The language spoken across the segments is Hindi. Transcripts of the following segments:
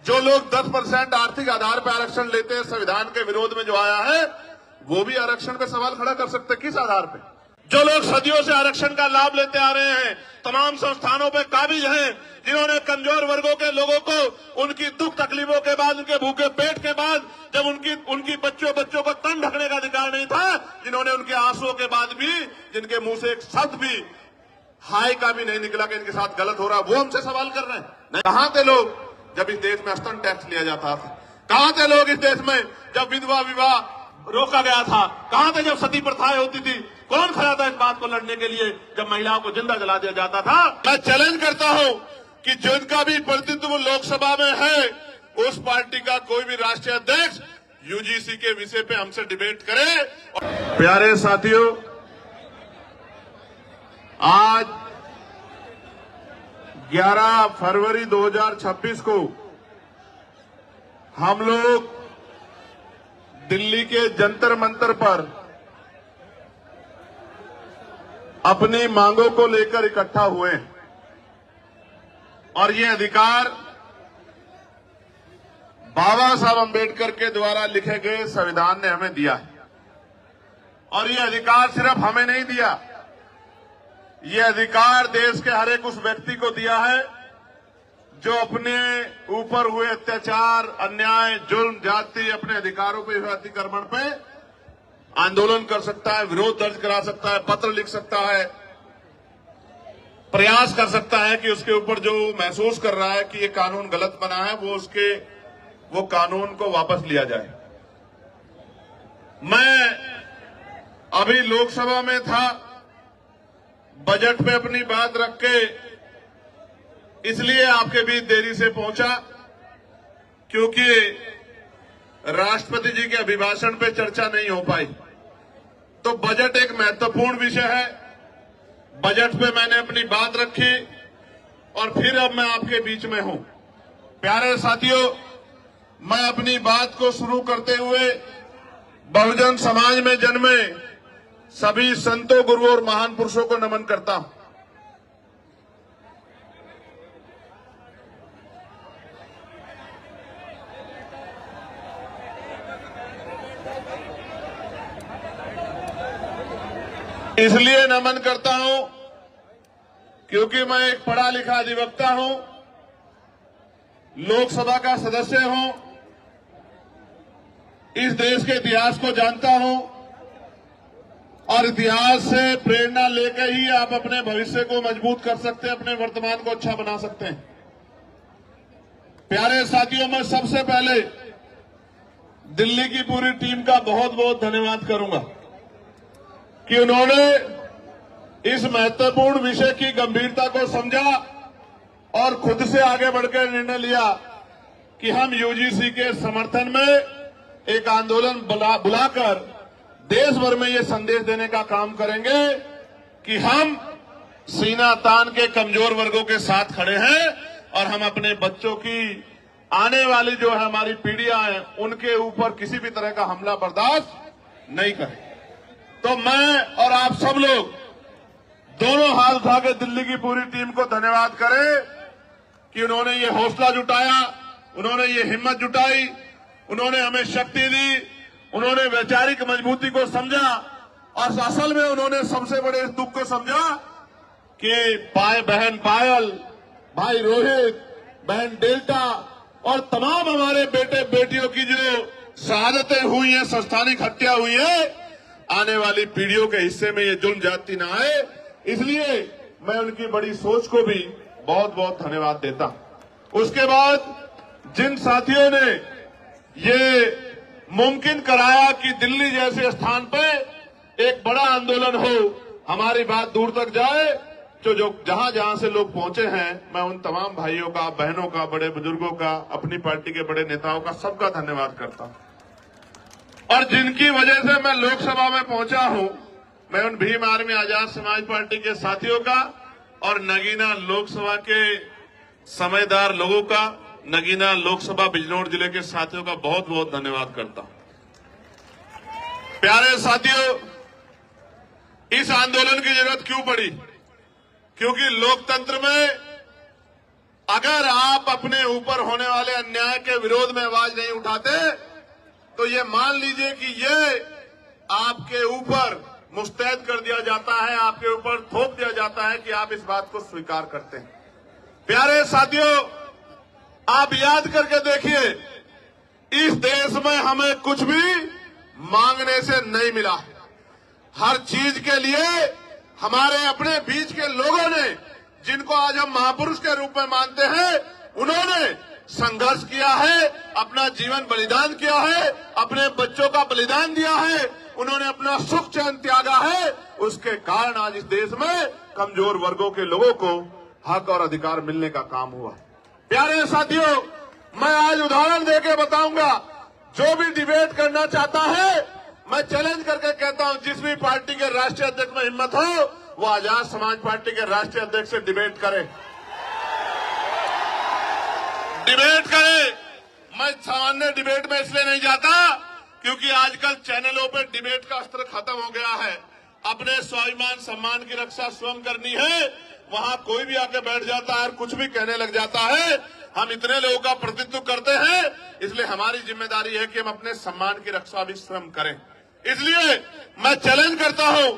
जो लोग 10% आर्थिक आधार पर आरक्षण लेते हैं, संविधान के विरोध में जो आया है, वो भी आरक्षण पे सवाल खड़ा कर सकते हैं। किस आधार पे? जो लोग सदियों से आरक्षण का लाभ लेते आ रहे हैं, तमाम संस्थानों पे काबिज हैं, जिन्होंने कमजोर वर्गों के लोगों को उनकी दुख तकलीफों के बाद, उनके भूखे पेट के बाद, जब उनकी बच्चों को तन ढकने का अधिकार नहीं था, जिन्होंने उनके आंसुओं के बाद भी, जिनके मुंह से एक शब्द भी हाय का भी नहीं निकला कि इनके साथ गलत हो रहा, वो हमसे सवाल कर रहे हैं। कहां थे लोग जब इस देश में स्तन टैक्स लिया जाता था? कहां थे लोग इस देश में जब विधवा विवाह रोका गया था? कहां थे जब सती प्रथाएं होती थी? कौन खड़ा था इस बात को लड़ने के लिए जब महिलाओं को जिंदा जला दिया जाता था? मैं चैलेंज करता हूं कि जिनका भी प्रतिनिधित्व लोकसभा में है, उस पार्टी का कोई भी राष्ट्रीय अध्यक्ष यूजीसी के विषय पे हमसे डिबेट करे। प्यारे साथियों, आज 11 फरवरी 2026 को हम लोग दिल्ली के जंतर मंतर पर अपनी मांगों को लेकर इकट्ठा हुए और ये अधिकार बाबा साहब अंबेडकर के द्वारा लिखे गए संविधान ने हमें दिया है। और ये अधिकार सिर्फ हमें नहीं दिया, ये अधिकार देश के हर एक उस व्यक्ति को दिया है जो अपने ऊपर हुए अत्याचार, अन्याय, जुल्म, जाति, अपने अधिकारों पर हुए अतिक्रमण पे आंदोलन कर सकता है, विरोध दर्ज करा सकता है, पत्र लिख सकता है, प्रयास कर सकता है कि उसके ऊपर जो महसूस कर रहा है कि ये कानून गलत बना है, वो कानून को वापस लिया जाए। मैं अभी लोकसभा में था, बजट पे अपनी बात रख के इसलिए आपके बीच देरी से पहुंचा क्योंकि राष्ट्रपति जी के अभिभाषण पे चर्चा नहीं हो पाई। तो बजट एक महत्वपूर्ण विषय है, बजट पे मैंने अपनी बात रखी और फिर अब मैं आपके बीच में हूं। प्यारे साथियों, मैं अपनी बात को शुरू करते हुए बहुजन समाज में जन्मे सभी संतों, गुरुओं और महान पुरुषों को नमन करता हूं। इसलिए नमन करता हूं क्योंकि मैं एक पढ़ा लिखा अधिवक्ता हूं, लोकसभा का सदस्य हूं, इस देश के इतिहास को जानता हूं और इतिहास से प्रेरणा लेकर ही आप अपने भविष्य को मजबूत कर सकते हैं, अपने वर्तमान को अच्छा बना सकते हैं। प्यारे साथियों, मैं सबसे पहले दिल्ली की पूरी टीम का बहुत बहुत धन्यवाद करूंगा कि उन्होंने इस महत्वपूर्ण विषय की गंभीरता को समझा और खुद से आगे बढ़कर निर्णय लिया कि हम यूजीसी के समर्थन में एक आंदोलन बुलाकर देश भर में ये संदेश देने का काम करेंगे कि हम सीना तान के कमजोर वर्गों के साथ खड़े हैं और हम अपने बच्चों की आने वाली जो है हमारी पीढ़ियां हैं, उनके ऊपर किसी भी तरह का हमला बर्दाश्त नहीं करें। तो मैं और आप सब लोग दोनों हाथ उठा के दिल्ली की पूरी टीम को धन्यवाद करें कि उन्होंने ये हौसला जुटाया, उन्होंने ये हिम्मत जुटाई, उन्होंने हमें शक्ति दी, उन्होंने वैचारिक मजबूती को समझा और असल में उन्होंने सबसे बड़े इस दुख को समझा कि बहन पायल, भाई रोहित, बहन डेल्टा और तमाम हमारे बेटे बेटियों की जो शहादतें हुई हैं, संस्थानिक हत्या हुई है, आने वाली पीढ़ियों के हिस्से में ये जुल्म जाति ना आए। इसलिए मैं उनकी बड़ी सोच को भी बहुत बहुत धन्यवाद देता हूं। उसके बाद जिन साथियों ने ये मुमकिन कराया कि दिल्ली जैसे स्थान पर एक बड़ा आंदोलन हो, हमारी बात दूर तक जाए, जो जहां जहां से लोग पहुंचे हैं, मैं उन तमाम भाइयों का, बहनों का, बड़े बुजुर्गों का, अपनी पार्टी के बड़े नेताओं का, सबका धन्यवाद करता हूं। और जिनकी वजह से मैं लोकसभा में पहुंचा हूं, मैं उन भीम आर्मी आजाद समाज पार्टी के साथियों का और नगीना लोकसभा के समझदार लोगों का, नगीना लोकसभा बिजनौर जिले के साथियों का बहुत बहुत धन्यवाद करता हूं। प्यारे साथियों, इस आंदोलन की जरूरत क्यों पड़ी? क्योंकि लोकतंत्र में अगर आप अपने ऊपर होने वाले अन्याय के विरोध में आवाज नहीं उठाते तो ये मान लीजिए कि ये आपके ऊपर मुस्तैद कर दिया जाता है, आपके ऊपर थोप दिया जाता है कि आप इस बात को स्वीकार करते हैं। प्यारे साथियों, आप याद करके देखिए, इस देश में हमें कुछ भी मांगने से नहीं मिला। हर चीज के लिए हमारे अपने बीच के लोगों ने, जिनको आज हम महापुरुष के रूप में मानते हैं, उन्होंने संघर्ष किया है, अपना जीवन बलिदान किया है, अपने बच्चों का बलिदान दिया है, उन्होंने अपना सुख चैन त्यागा है। उसके कारण आज इस देश में कमजोर वर्गों के लोगों को हक और अधिकार मिलने का काम हुआ। प्यारे साथियों, मैं आज उदाहरण देके बताऊंगा। जो भी डिबेट करना चाहता है, मैं चैलेंज करके कहता हूं, जिस भी पार्टी के राष्ट्रीय अध्यक्ष में हिम्मत हो, वो आजाद समाज पार्टी के राष्ट्रीय अध्यक्ष से डिबेट करे, डिबेट करे। मैं सामान्य डिबेट में इसलिए नहीं जाता क्योंकि आजकल चैनलों पे डिबेट का अस्त्र खत्म हो गया है। अपने स्वाभिमान सम्मान की रक्षा स्वयं करनी है, वहां कोई भी आके बैठ जाता है और कुछ भी कहने लग जाता है। हम इतने लोगों का प्रतिनिधित्व करते हैं, इसलिए हमारी जिम्मेदारी है कि हम अपने सम्मान की रक्षा भी स्वयं करें। इसलिए मैं चैलेंज करता हूं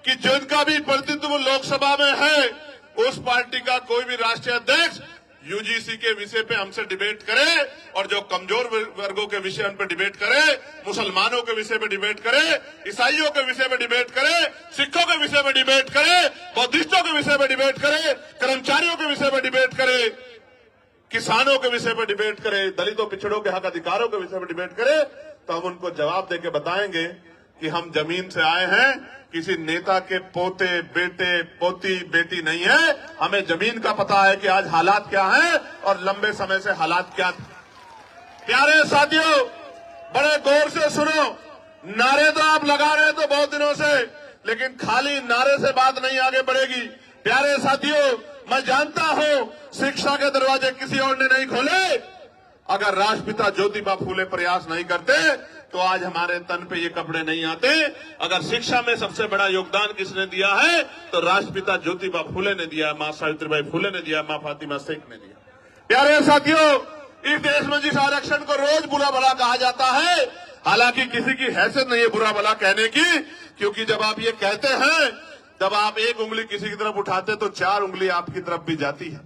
कि जिनका भी प्रतिनिधित्व लोकसभा में है, उस पार्टी का कोई भी राष्ट्रीय अध्यक्ष यूजीसी के विषय पे हमसे डिबेट करे, और जो कमजोर वर्गों के विषय उन पर डिबेट करे, मुसलमानों के विषय पे डिबेट करे, ईसाइयों के विषय पे डिबेट करे, सिखों के विषय पे डिबेट करे, बौद्धिस्टों के विषय पे डिबेट करे, कर्मचारियों के विषय पे डिबेट करे, किसानों के विषय पे डिबेट करे, दलितों पिछड़ों के हक अधिकारों के विषय पे डिबेट करे, तो हम उनको जवाब देके बताएंगे कि हम जमीन से आए हैं, किसी नेता के पोते, बेटे, पोती, बेटी नहीं है। हमें जमीन का पता है कि आज हालात क्या हैं और लंबे समय से हालात क्या थे। प्यारे साथियों, बड़े गौर से सुनो। नारे तो आप लगा रहे हैं तो बहुत दिनों से, लेकिन खाली नारे से बात नहीं आगे बढ़ेगी। प्यारे साथियों, मैं जानता हूं शिक्षा के दरवाजे किसी और ने नहीं खोले। अगर राष्ट्रपिता ज्योतिबा फूले प्रयास नहीं करते तो आज हमारे तन पे ये कपड़े नहीं आते। अगर शिक्षा में सबसे बड़ा योगदान किसने दिया है तो राष्ट्रपिता ज्योतिबा फूले ने दिया, मां सावित्रीबाई फूले ने दिया, मां फातिमा शेख ने दिया। प्यारे साथियों, इस देश में जिस आरक्षण को रोज बुरा भला कहा जाता है, हालांकि किसी की हैसियत नहीं है बुरा भला कहने की, क्योंकि जब आप ये कहते हैं, जब आप एक उंगली किसी की तरफ उठाते तो 4 उंगली आपकी तरफ भी जाती है,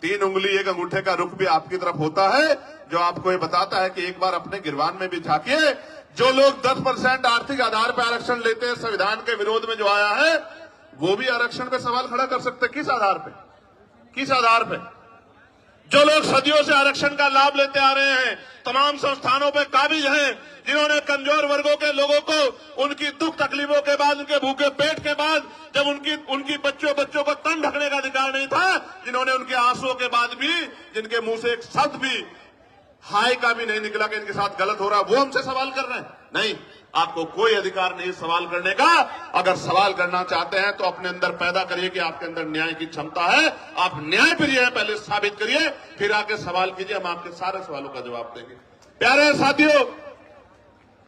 3 उंगली एक अंगूठे का रुख भी आपकी तरफ होता है, जो आपको ये बताता है कि एक बार अपने गिरवान में भी झांकिए। जो लोग 10% आर्थिक आधार पर आरक्षण लेते हैं, संविधान के विरोध में जो आया है, वो भी आरक्षण पे सवाल खड़ा कर सकते। किस आधार पे? किस आधार पे? जो लोग सदियों से आरक्षण का लाभ लेते आ रहे हैं, तमाम संस्थानों पे काबिज हैं, जिन्होंने कमजोर वर्गों के लोगों को उनकी दुख तकलीफों के बाद, उनके भूखे पेट के बाद, जब उनकी बच्चों को तन ढकने का अधिकार नहीं था, जिन्होंने उनके आंसुओं के बाद भी, जिनके मुंह से एक शब्द भी हाय का भी नहीं निकला कि इनके साथ गलत हो रहा, वो हमसे सवाल कर रहे हैं। नहीं, आपको कोई अधिकार नहीं सवाल करने का। अगर सवाल करना चाहते हैं तो अपने अंदर पैदा करिए कि आपके अंदर न्याय की क्षमता है, आप न्याय प्रिय हैं, पहले साबित करिए, फिर आके सवाल कीजिए, हम आपके सारे सवालों का जवाब देंगे। प्यारे साथियों,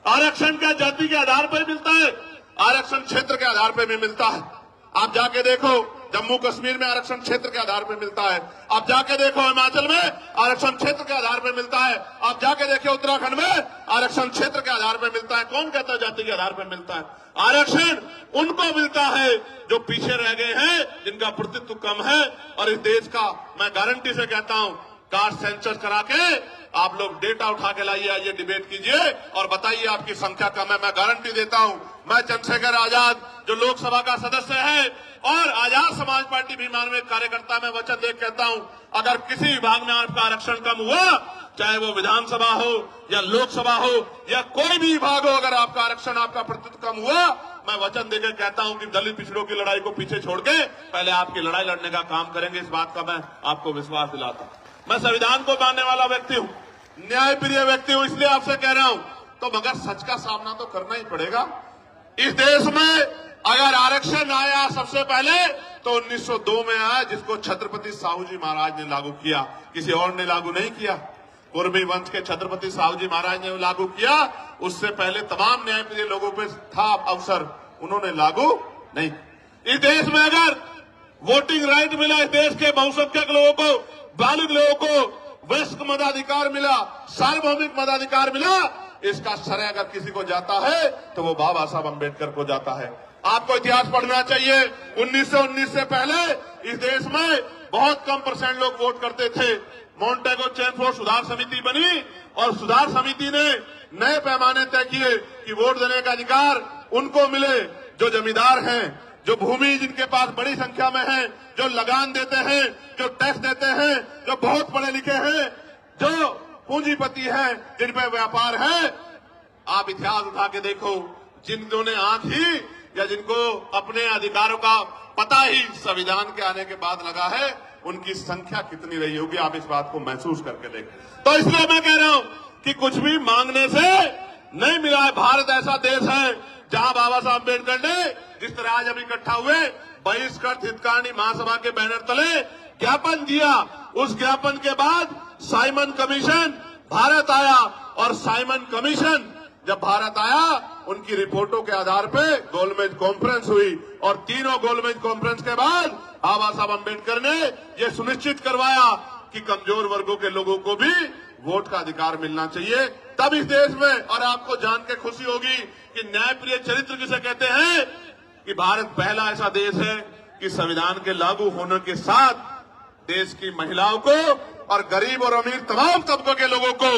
आरक्षण क्या जाति के आधार पर मिलता है? आरक्षण क्षेत्र के आधार पर भी मिलता है। आप जाके देखो, जम्मू कश्मीर में आरक्षण क्षेत्र के आधार पर मिलता है। आप जाके देखो, हिमाचल में आरक्षण क्षेत्र के आधार पर मिलता है। आप जाके देखो, उत्तराखंड में आरक्षण क्षेत्र के आधार पर मिलता है। कौन कहता है जाति के आधार पर मिलता है? आरक्षण उनको मिलता है जो पीछे रह गए हैं, जिनका प्रतिनिधित्व कम है। और इस देश का मैं गारंटी से कहता हूं, कास्ट सेंसस करा के आप लोग डेटा उठा के लाइए, आइए डिबेट कीजिए और बताइए आपकी संख्या कम है। मैं गारंटी देता हूं, मैं चंद्रशेखर आजाद जो लोकसभा का सदस्य है और आजाद समाज पार्टी भीमान में कार्यकर्ता, में वचन दे कहता हूं, अगर किसी विभाग में आपका आरक्षण कम हुआ, चाहे वो विधानसभा हो या लोकसभा हो या कोई भी विभाग हो, अगर आपका आरक्षण, आपका प्रतिनिधित्व कम हुआ, मैं वचन देकर कहता हूं कि दलित पिछड़ों की लड़ाई को पीछे छोड़ के पहले आपकी लड़ाई लड़ने का काम करेंगे। इस बात का मैं आपको विश्वास दिलाता हूं। मैं संविधान को मानने वाला व्यक्ति हूं, न्याय प्रिय व्यक्ति हूं, इसलिए आपसे कह रहा हूं, तो मगर सच का सामना तो करना ही पड़ेगा। इस देश में अगर आरक्षण आया सबसे पहले तो 1902 में आया, जिसको छत्रपति साहू जी महाराज ने लागू किया, किसी और ने लागू नहीं किया। कुर्मी वंश के छत्रपति साहू जी महाराज ने लागू किया, उससे पहले तमाम न्यायप्रिय लोगों पे था अवसर, उन्होंने लागू नहीं। इस देश में अगर वोटिंग राइट मिला, इस देश के बहुसंख्यक लोगों को बालिग लोगों को वयस्क मताधिकार मिला, सार्वभौमिक मताधिकार मिला, इसका श्रेय अगर किसी को जाता है तो वो बाबा साहब अम्बेडकर को जाता है। आपको इतिहास पढ़ना चाहिए। 1919 से पहले इस देश में बहुत कम % लोग वोट करते थे। मोंटेगो चेमफोर्ड सुधार समिति बनी और सुधार समिति ने नए पैमाने तय किए कि वोट देने का अधिकार उनको मिले जो जमींदार हैं, जो भूमि जिनके पास बड़ी संख्या में है, जो लगान देते हैं, जो टैक्स देते हैं, जो बहुत पढ़े लिखे हैं, जो पूंजीपति हैं, जिन पे व्यापार है। आप इतिहास उठा के देखो, जिनको ने आंख ही या जिनको अपने अधिकारों का पता ही संविधान के आने के बाद लगा है, उनकी संख्या कितनी रही होगी, आप इस बात को महसूस करके देखें। तो इसलिए मैं कह रहा हूं कि कुछ भी मांगने से नहीं मिला है। भारत ऐसा देश है जहां बाबा साहब अम्बेडकर ने जिस तरह आज हम इकट्ठा हुए बहिष्कृत हितकारिणी महासभा के बैनर तले ज्ञापन दिया, उस ज्ञापन के बाद साइमन कमीशन भारत आया और साइमन कमीशन जब भारत आया उनकी रिपोर्टों के आधार पर गोलमेज कॉन्फ्रेंस हुई और तीनों गोलमेज कॉन्फ्रेंस के बाद बाबा साहब अम्बेडकर ने यह सुनिश्चित करवाया कि कमजोर वर्गों के लोगों को भी वोट का अधिकार मिलना चाहिए। तब इस देश में, और आपको जान के खुशी होगी कि न्यायप्रिय चरित्र जिसे कहते हैं, कि भारत पहला ऐसा देश है कि संविधान के लागू होने के साथ देश की महिलाओं को और गरीब और अमीर तमाम तबकों के लोगों को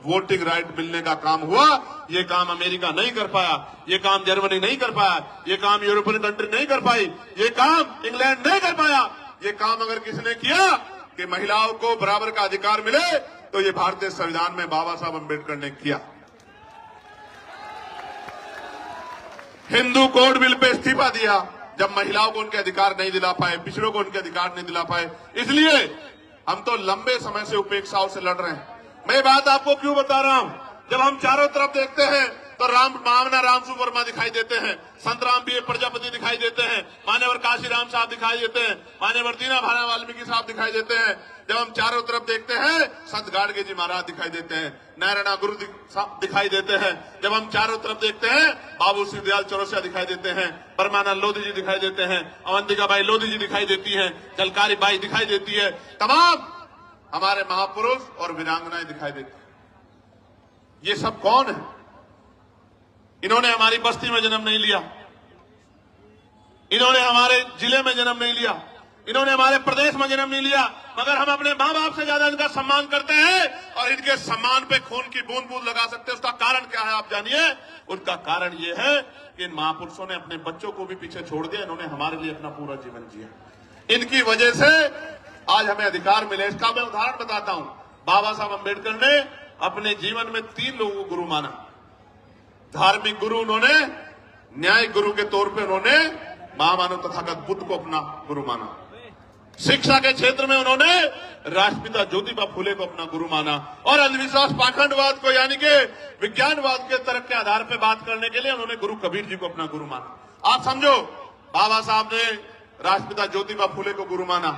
वोटिंग राइट मिलने का काम हुआ। ये काम अमेरिका नहीं कर पाया, ये काम जर्मनी नहीं कर पाया, ये काम यूरोपियन कंट्री नहीं कर पाई, ये काम इंग्लैंड नहीं कर पाया। ये काम अगर किसने किया कि महिलाओं को बराबर का अधिकार मिले, तो ये भारतीय संविधान में बाबा साहब अम्बेडकर ने किया। हिंदू कोड बिल पे इस्तीफा दिया जब महिलाओं को उनके अधिकार नहीं दिला पाए, पिछड़ों को उनके अधिकार नहीं दिला पाए। इसलिए हम तो लंबे समय से उपेक्षाओं से लड़ रहे हैं। मैं बात आपको क्यों बता रहा हूं, जब हम चारों तरफ देखते हैं तो मामना रामसु वर्मा दिखाई देते हैं, संत राम बी प्रजापति दिखाई देते हैं, मान्यवर काशी राम साहब दिखाई देते हैं, मान्यवर दीना भाना वाल्मीकि साहब दिखाई देते हैं। जब हम चारों तरफ देखते हैं संत गाडगे जी महाराज दिखाई देते हैं, नारायणा गुरु दिखाई देते हैं। जब हम चारों तरफ देखते हैं बाबू सिंह दयाल चौरसिया दिखाई देते हैं, परमानंद लोधी जी दिखाई देते हैं, अवंतिका बाई लोधी जी दिखाई देती है, जलकारी बाई दिखाई देती है, तमाम हमारे महापुरुष और वीरांगनाएं दिखाई देती हैं। ये सब कौन है? इन्होंने हमारी बस्ती में जन्म नहीं लिया, इन्होंने हमारे जिले में जन्म नहीं लिया, इन्होंने हमारे प्रदेश में जन्म नहीं लिया, मगर हम अपने मां बाप से ज्यादा इनका सम्मान करते हैं और इनके सम्मान पे खून की बूंद बूंद लगा सकते हैं। उसका कारण क्या है आप जानिए। उनका कारण ये है कि इन महापुरुषों ने अपने बच्चों को भी पीछे छोड़ दिया, इन्होंने हमारे लिए अपना पूरा जीवन जिया। इनकी वजह से आज हमें अधिकार मिले। इसका मैं उदाहरण बताता हूं। बाबा साहब अम्बेडकर ने अपने जीवन में 3 लोगों को गुरु माना। धार्मिक गुरु उन्होंने, न्यायिक गुरु के तौर पे उन्होंने महामानव तथागत बुद्ध को अपना गुरु माना। शिक्षा के क्षेत्र में उन्होंने राष्ट्रपिता ज्योतिबा फुले को अपना गुरु माना और अंधविश्वास पाखंडवाद को यानी कि विज्ञानवाद के तर्क के आधार पर बात करने के लिए उन्होंने गुरु कबीर जी को अपना गुरु माना। आप समझो, बाबा साहब ने राष्ट्रपिता ज्योतिबा फुले को गुरु माना,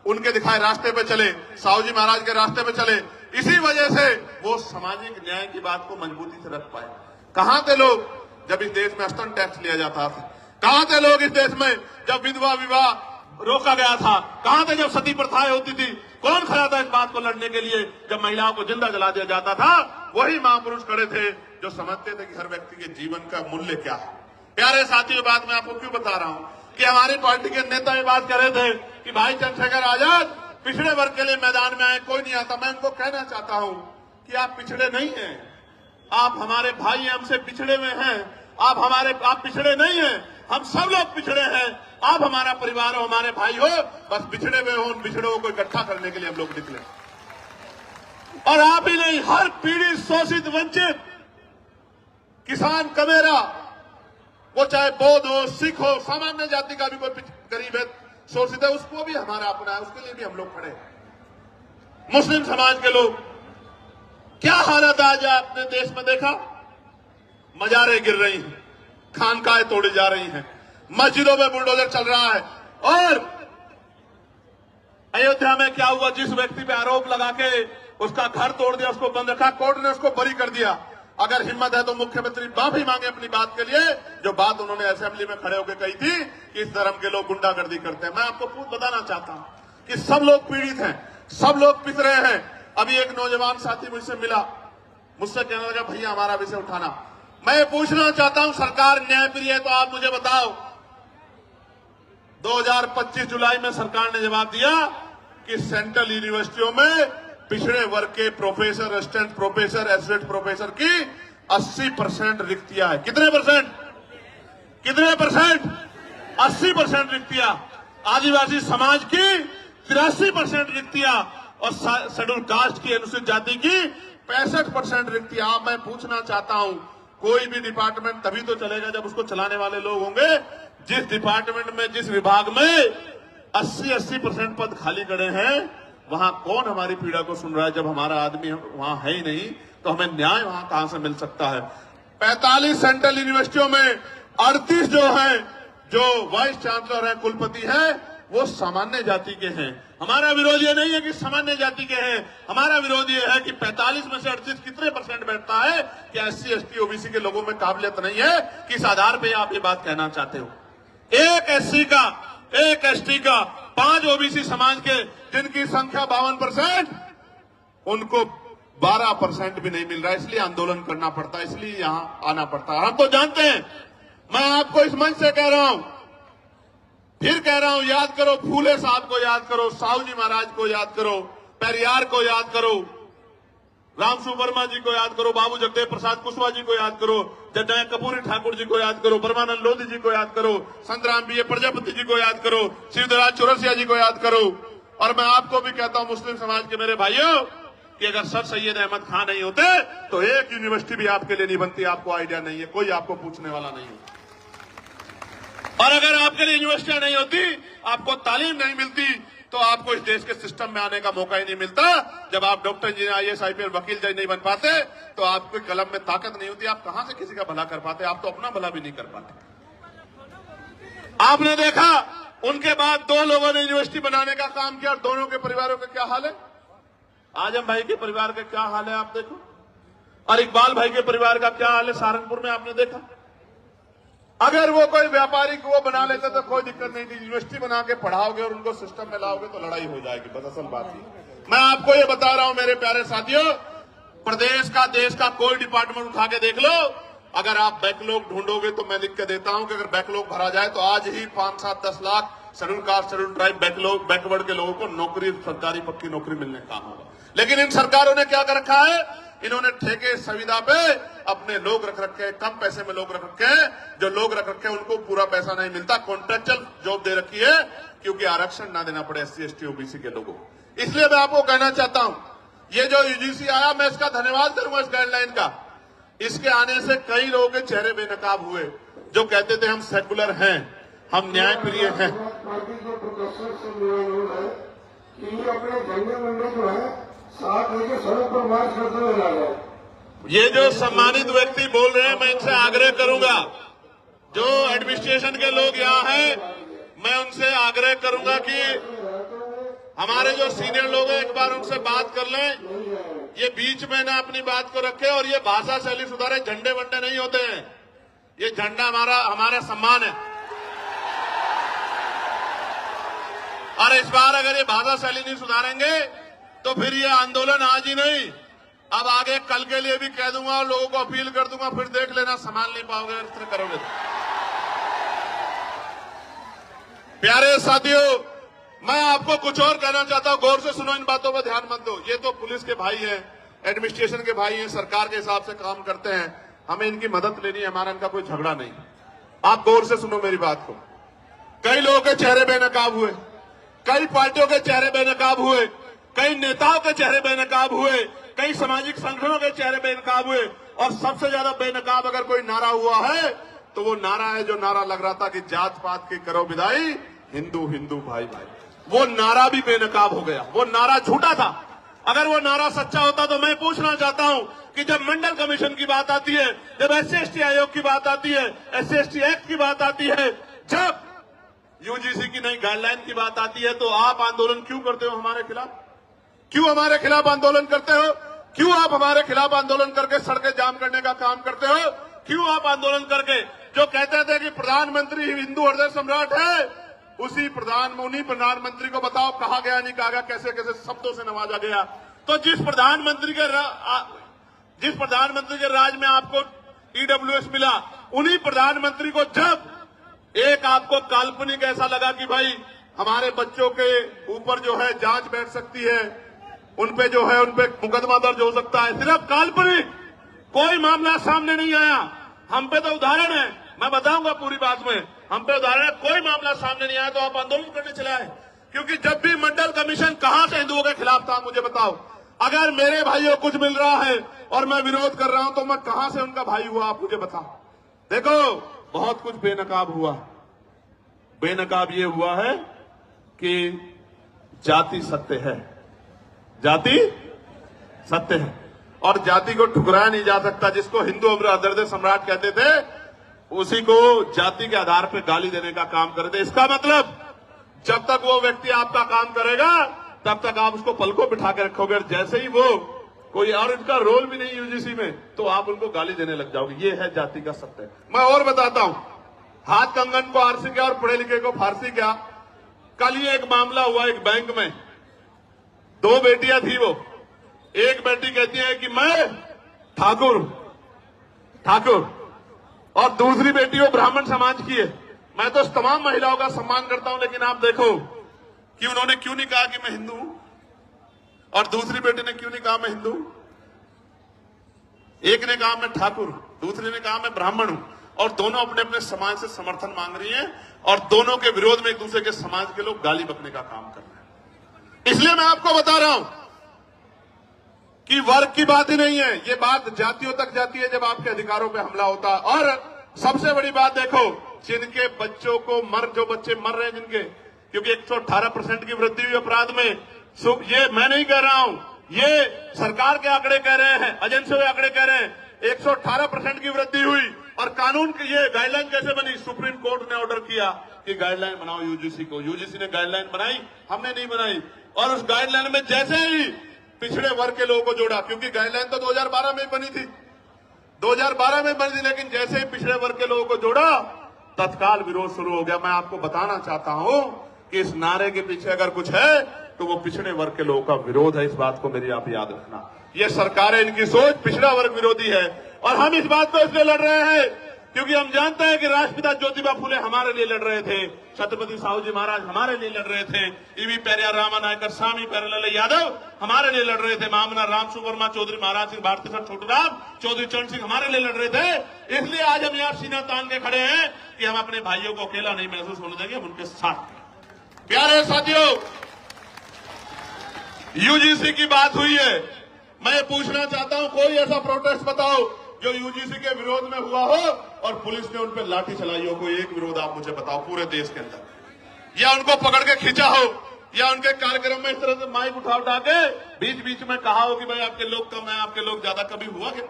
उनके दिखाए रास्ते पे चले, साहू जी महाराज के रास्ते पे चले। इसी वजह से वो सामाजिक न्याय की बात को मजबूती से रख पाए। कहां थे लोग जब इस देश में स्तन टैक्स लिया जाता था? कहां थे लोग इस देश में जब विधवा विवाह रोका गया था? कहां थे जब सती प्रथाएं होती थी? कौन खड़ा था इस बात को लड़ने के लिए? जब महिलाओं को जिंदा जला दिया जाता था, वही महापुरुष खड़े थे जो समझते थे कि हर व्यक्ति के जीवन का मूल्य क्या है। प्यारे साथियों, बात मैं आपको क्यों बता रहा हूं कि हमारी पार्टी के नेता ये बात कर रहे थे कि भाई चंद्रशेखर आजाद पिछड़े वर्ग के लिए मैदान में आए, कोई नहीं आता। मैं उनको कहना चाहता हूं कि आप पिछड़े नहीं हैं, आप हमारे भाई हैं, हमसे पिछड़े हुए हैं। आप पिछड़े नहीं हैं, हम सब लोग पिछड़े हैं। आप हमारा परिवार हो, हमारे भाई हो, बस पिछड़े हुए हो, उन पिछड़ों को इकट्ठा करने के लिए हम लोग निकले। और आप ही नहीं, हर पीड़ित, शोषित, वंचित किसान, कमेरा, वो चाहे बौद्ध हो, सिख हो, सामान्य जाति का भी कोई गरीब है, शोषित है, उसको भी हमारा अपना है, उसके लिए भी हम लोग खड़े हैं। मुस्लिम समाज के लोग, क्या हालत आज आपने देश में देखा? मजारें गिर रही हैं, खानकाहें तोड़ी जा रही हैं, मस्जिदों में बुलडोजर चल रहा है। और अयोध्या में क्या हुआ? जिस व्यक्ति पे आरोप लगा के उसका घर तोड़ दिया, उसको बंद रखा, कोर्ट ने उसको बरी कर दिया। अगर हिम्मत है तो मुख्यमंत्री माफी मांगे अपनी बात के लिए, जो बात उन्होंने असेंबली में खड़े होकर कही थी कि इस धर्म के लोग गुंडागर्दी करते हैं। मैं आपको खुद बताना चाहता हूं कि सब लोग पीड़ित हैं, सब लोग पिस रहे हैं। अभी एक नौजवान साथी मुझसे मिला, मुझसे कहने लगा भैया हमारा विषय उठाना। मैं ये पूछना चाहता हूं, सरकार न्यायप्रिय है तो आप मुझे बताओ, 2025 जुलाई में सरकार ने जवाब दिया कि सेंट्रल यूनिवर्सिटियों में पिछड़े वर्ग के professor, assistant professor, associate professor की 80% रिक्तियां है। कितने परसेंट? 80% रिक्तियां। आदिवासी समाज की 83% रिक्तियां और शेड्यूल कास्ट की, अनुसूचित जाति की 65% रिक्तियां। मैं पूछना चाहता हूं, कोई भी डिपार्टमेंट तभी तो चलेगा जब उसको चलाने वाले लोग होंगे। जिस डिपार्टमेंट में, जिस विभाग में 80% पद खाली पड़े हैं, वहां कौन हमारी पीड़ा को सुन रहा है? जब हमारा आदमी वहां है ही नहीं तो हमें न्याय वहां कहां से मिल सकता है? 45 सेंट्रल यूनिवर्सिटियों में 38 जो है, जो वाइस चांसलर है, कुलपति है, वो सामान्य जाति के हैं। हमारा विरोध ये नहीं है कि सामान्य जाति के हैं, हमारा विरोध ये है कि 45 में से 38 कितने परसेंट बैठता है? कि SC, ST, OBC के लोगों में काबिलियत नहीं है? किस आधार पे आप ये बात कहना चाहते हो? एक SC का, एक ST का, 5 OBC समाज के, जिनकी संख्या 52%, उनको 12% भी नहीं मिल रहा है। इसलिए आंदोलन करना पड़ता है, इसलिए यहां आना पड़ता है। हम तो जानते हैं, मैं आपको इस मंच से कह रहा हूं, फिर कह रहा हूं, याद करो फूले साहब को, याद करो साहू जी महाराज को, याद करो पेरियार को, याद करो रामसु वर्मा जी को, याद करो बाबू जगदेव प्रसाद कुशवाहा जी को, याद करो जगदम्बिका कपूरी ठाकुर जी को, याद करो ब्रह्मानंद लोधी जी को, याद करो संतराम BA प्रजापति जी को, याद करो शिवधराज चौरसिया जी को, याद करो। और मैं आपको भी कहता हूं, मुस्लिम समाज के मेरे भाइयों, कि अगर सर सैयद अहमद खान नहीं होते तो एक यूनिवर्सिटी भी आपके लिए नहीं बनती। आपको आइडिया नहीं है, कोई आपको पूछने वाला नहीं है। और अगर आपके लिए यूनिवर्सिटियां नहीं होती, आपको तालीम नहीं मिलती, तो आपको इस देश के सिस्टम में आने का मौका ही नहीं मिलता। जब आप डॉक्टर, इंजीनियर, IAS, IPS, वकील जज नहीं बन पाते, तो आपको कलम में ताकत नहीं होती। आप कहां से किसी का भला कर पाते? आप तो अपना भला भी नहीं कर पाते। आपने देखा, उनके बाद 2 लोगों ने यूनिवर्सिटी बनाने का काम किया, और दोनों के परिवारों का क्या हाल है? आजम भाई के परिवार का क्या हाल है आप देखो, और इकबाल भाई के परिवार का क्या हाल है सहारनपुर में आपने देखा। अगर वो कोई व्यापारी को वो बना लेते तो कोई दिक्कत नहीं थी। यूनिवर्सिटी बना के पढ़ाओगे और उनको सिस्टम में लाओगे तो लड़ाई हो जाएगी। बस असल बात ही मैं आपको ये बता रहा हूं मेरे प्यारे साथियों, प्रदेश का, देश का कोई डिपार्टमेंट उठा के देख लो, अगर आप बैकलॉग ढूंढोगे तो मैं लिख के देता हूं कि अगर बैकलॉग भरा जाए तो आज ही 5, 7, 10 lakh schedule caste, schedule tribe, backlog, backward के लोगों को नौकरी, सरकारी पक्की नौकरी मिलने का होगा। लेकिन इन सरकारों ने क्या कर रखा है? इन्होंने ठेके संविदा पे अपने लोग रख रखे, कम पैसे में लोग रख रखे। जो लोग रख रखे उनको पूरा पैसा नहीं मिलता, कॉन्ट्रेक्चुअल जॉब दे रखी है, क्योंकि आरक्षण ना देना पड़े SC, ST, OBC के लोगों को। इसलिए मैं आपको कहना चाहता हूं, ये जो UGC आया, मैं इसका धन्यवाद करूंगा, इस गाइडलाइन का। इसके आने से कई लोगों के चेहरे बेनकाब हुए, जो कहते थे हम सेकुलर हैं, हम न्यायप्रिय हैं। ये जो सम्मानित व्यक्ति बोल रहे हैं, मैं इनसे आग्रह करूंगा, जो एडमिनिस्ट्रेशन के लोग यहाँ हैं, मैं उनसे आग्रह करूंगा कि हमारे जो सीनियर लोग हैं, एक बार उनसे बात कर लें। ये बीच में ना अपनी बात को रखे और ये भाषा शैली सुधारे। झंडे वंडे नहीं होते हैं, ये झंडा हमारा सम्मान है। और इस बार अगर ये भाषा शैली नहीं सुधारेंगे तो फिर ये आंदोलन आज ही नहीं, अब आगे कल के लिए भी कह दूंगा और लोगों को अपील कर दूंगा, फिर देख लेना संभाल नहीं पाओगे इस तरह करोगे। प्यारे साथियों, मैं आपको कुछ और कहना चाहता हूं, गौर से सुनो, इन बातों पर ध्यान मत दो। ये तो पुलिस के भाई हैं, एडमिनिस्ट्रेशन के भाई हैं, सरकार के हिसाब से काम करते हैं, हमें इनकी मदद लेनी है, हमारा इनका कोई झगड़ा नहीं। आप गौर से सुनो मेरी बात को। कई लोगों के चेहरे बेनकाब हुए, कई पार्टियों के चेहरे बेनकाब हुए, कई नेताओं के चेहरे बेनकाब हुए, कई सामाजिक संगठनों के चेहरे बेनकाब हुए, और सबसे ज्यादा बेनकाब अगर कोई नारा हुआ है तो वो नारा है जो नारा लग रहा था कि जात पात की करो विदाई, हिंदू हिंदू भाई भाई। वो नारा भी बेनकाब हो गया, वो नारा झूठा था। अगर वो नारा सच्चा होता तो मैं पूछना चाहता हूं कि जब मंडल कमीशन की बात आती है, जब SC, ST आयोग की बात आती है, SC, ST एक्ट की बात आती है, जब UGC की नई गाइडलाइन की बात आती है, तो आप आंदोलन क्यों करते हो हमारे खिलाफ? क्यों हमारे खिलाफ आंदोलन करते हो? क्यों आप हमारे खिलाफ आंदोलन करके सड़कें जाम करने का काम करते हो? क्यों आप आंदोलन करके, जो कहते थे कि प्रधानमंत्री हिंदू हृदय सम्राट है, उन्हीं प्रधानमंत्री को बताओ कहा गया नहीं कहा गया, कैसे कैसे शब्दों से नवाजा गया। तो जिस प्रधानमंत्री के राज में आपको ईडब्ल्यूएस मिला, उन्हीं प्रधानमंत्री को जब एक आपको काल्पनिक ऐसा लगा कि भाई हमारे बच्चों के ऊपर जो है जांच बैठ सकती है, उनपे जो है उनपे मुकदमा दर्ज हो सकता है, सिर्फ काल्पनिक, कोई मामला सामने नहीं आया। हम पे तो उदाहरण है, मैं बताऊंगा पूरी बात में, हम पे उदाहरण है, कोई मामला सामने नहीं आया तो आप आंदोलन करने चले आए। क्योंकि जब भी मंडल कमीशन कहां से हिंदुओं के खिलाफ था, मुझे बताओ। अगर मेरे भाइयों को कुछ मिल रहा है और मैं विरोध कर रहा हूं तो मैं कहां से उनका भाई हुआ, आप मुझे बताओ। देखो बहुत कुछ बेनकाब हुआ। बेनकाब ये हुआ है कि जाति सत्य है, जाति सत्य है और जाति को ठुकराया नहीं जा सकता। जिसको हिंदू हृदय सम्राट कहते थे, उसी को जाति के आधार पर गाली देने का काम करते थे। इसका मतलब जब तक वो व्यक्ति आपका काम करेगा तब तक आप उसको पलकों बिठा के रखोगे, और जैसे ही वो कोई और इनका रोल भी नहीं यूजीसी में तो आप उनको गाली देने लग जाओगे। ये है जाति का सत्य। मैं और बताता हूं, हाथ कंगन को आरसी क्या और पढ़े लिखे को फारसी क्या। कल ही एक मामला हुआ एक बैंक में, दो बेटियां थी। वो एक बेटी कहती है कि मैं ठाकुर और दूसरी बेटी वो ब्राह्मण समाज की है। मैं तो तमाम महिलाओं का सम्मान करता हूं, लेकिन आप देखो कि उन्होंने क्यों नहीं कहा कि मैं हिंदू हूं, और दूसरी बेटी ने क्यों नहीं कहा मैं हिंदू। एक ने कहा मैं ठाकुर, दूसरी ने कहा मैं ब्राह्मण हूं, और दोनों अपने अपने समाज से समर्थन मांग रही हैं, और दोनों के विरोध में एक दूसरे के समाज के लोग गाली बकने का काम कर रहे हैं। इसलिए मैं आपको बता रहा हूं कि वर्ग की बात ही नहीं है, ये बात जातियों तक जाती है जब आपके अधिकारों पे हमला होता है। और सबसे बड़ी बात देखो, जिनके बच्चों को जो बच्चे मर रहे हैं जिनके, क्योंकि 118% की वृद्धि हुई अपराध में। ये मैं नहीं कह रहा हूं, ये सरकार के आंकड़े कह रहे हैं, एजेंसियों के आंकड़े कह रहे हैं। 118% की वृद्धि हुई, और कानून की ये गाइडलाइन कैसे बनी? सुप्रीम कोर्ट ने ऑर्डर किया कि गाइडलाइन बनाओ यूजीसी को। यूजीसी ने गाइडलाइन बनाई, हमने नहीं बनाई। और उस गाइडलाइन में जैसे ही पिछड़े वर्ग के लोगों को जोड़ा, क्योंकि गाइडलाइन तो 2012 में बनी थी, 2012 में बनी थी, लेकिन जैसे ही पिछड़े वर्ग के लोगों को जोड़ा तत्काल विरोध शुरू हो गया। मैं आपको बताना चाहता हूं कि इस नारे के पीछे अगर कुछ है तो वो पिछड़े वर्ग के लोगों का विरोध है। इस बात को मेरी आप याद रखना। ये सरकारें, इनकी सोच पिछड़ा वर्ग विरोधी है, और हम इस बात को इसलिए लड़ रहे हैं क्योंकि हम जानते हैं कि राष्ट्रपिता ज्योतिबा फुले हमारे लिए लड़ रहे थे, छत्रपति साहू जी महाराज हमारे लिए लड़ रहे थे, ईवी पेरियार रामानायकर स्वामी प्यारेलाल यादव हमारे लिए लड़ रहे थे, महामना राम सुवर्मा चौधरी महाराज सिंह भारती सर छोटूराम चौधरी चरण सिंह हमारे लिए लड़ रहे थे। इसलिए आज हम यहाँ सीना तान के खड़े हैं कि हम अपने भाइयों को अकेला नहीं महसूस होने देंगे, हम उनके साथ। प्यारे साथियों, यूजीसी की बात हुई है, मैं ये पूछना चाहता हूं, कोई ऐसा प्रोटेस्ट बताओ जो यूजीसी के विरोध में हुआ हो और पुलिस ने उन पर लाठी चलाई हो। कोई एक विरोध आप मुझे बताओ पूरे देश के अंदर, या उनको पकड़ के खींचा हो, या उनके कार्यक्रम में इस तरह से माइक उठा के बीच बीच में कहा हो कि भाई आपके लोग कम है, आपके लोग ज्यादा, कभी हुआ क्या?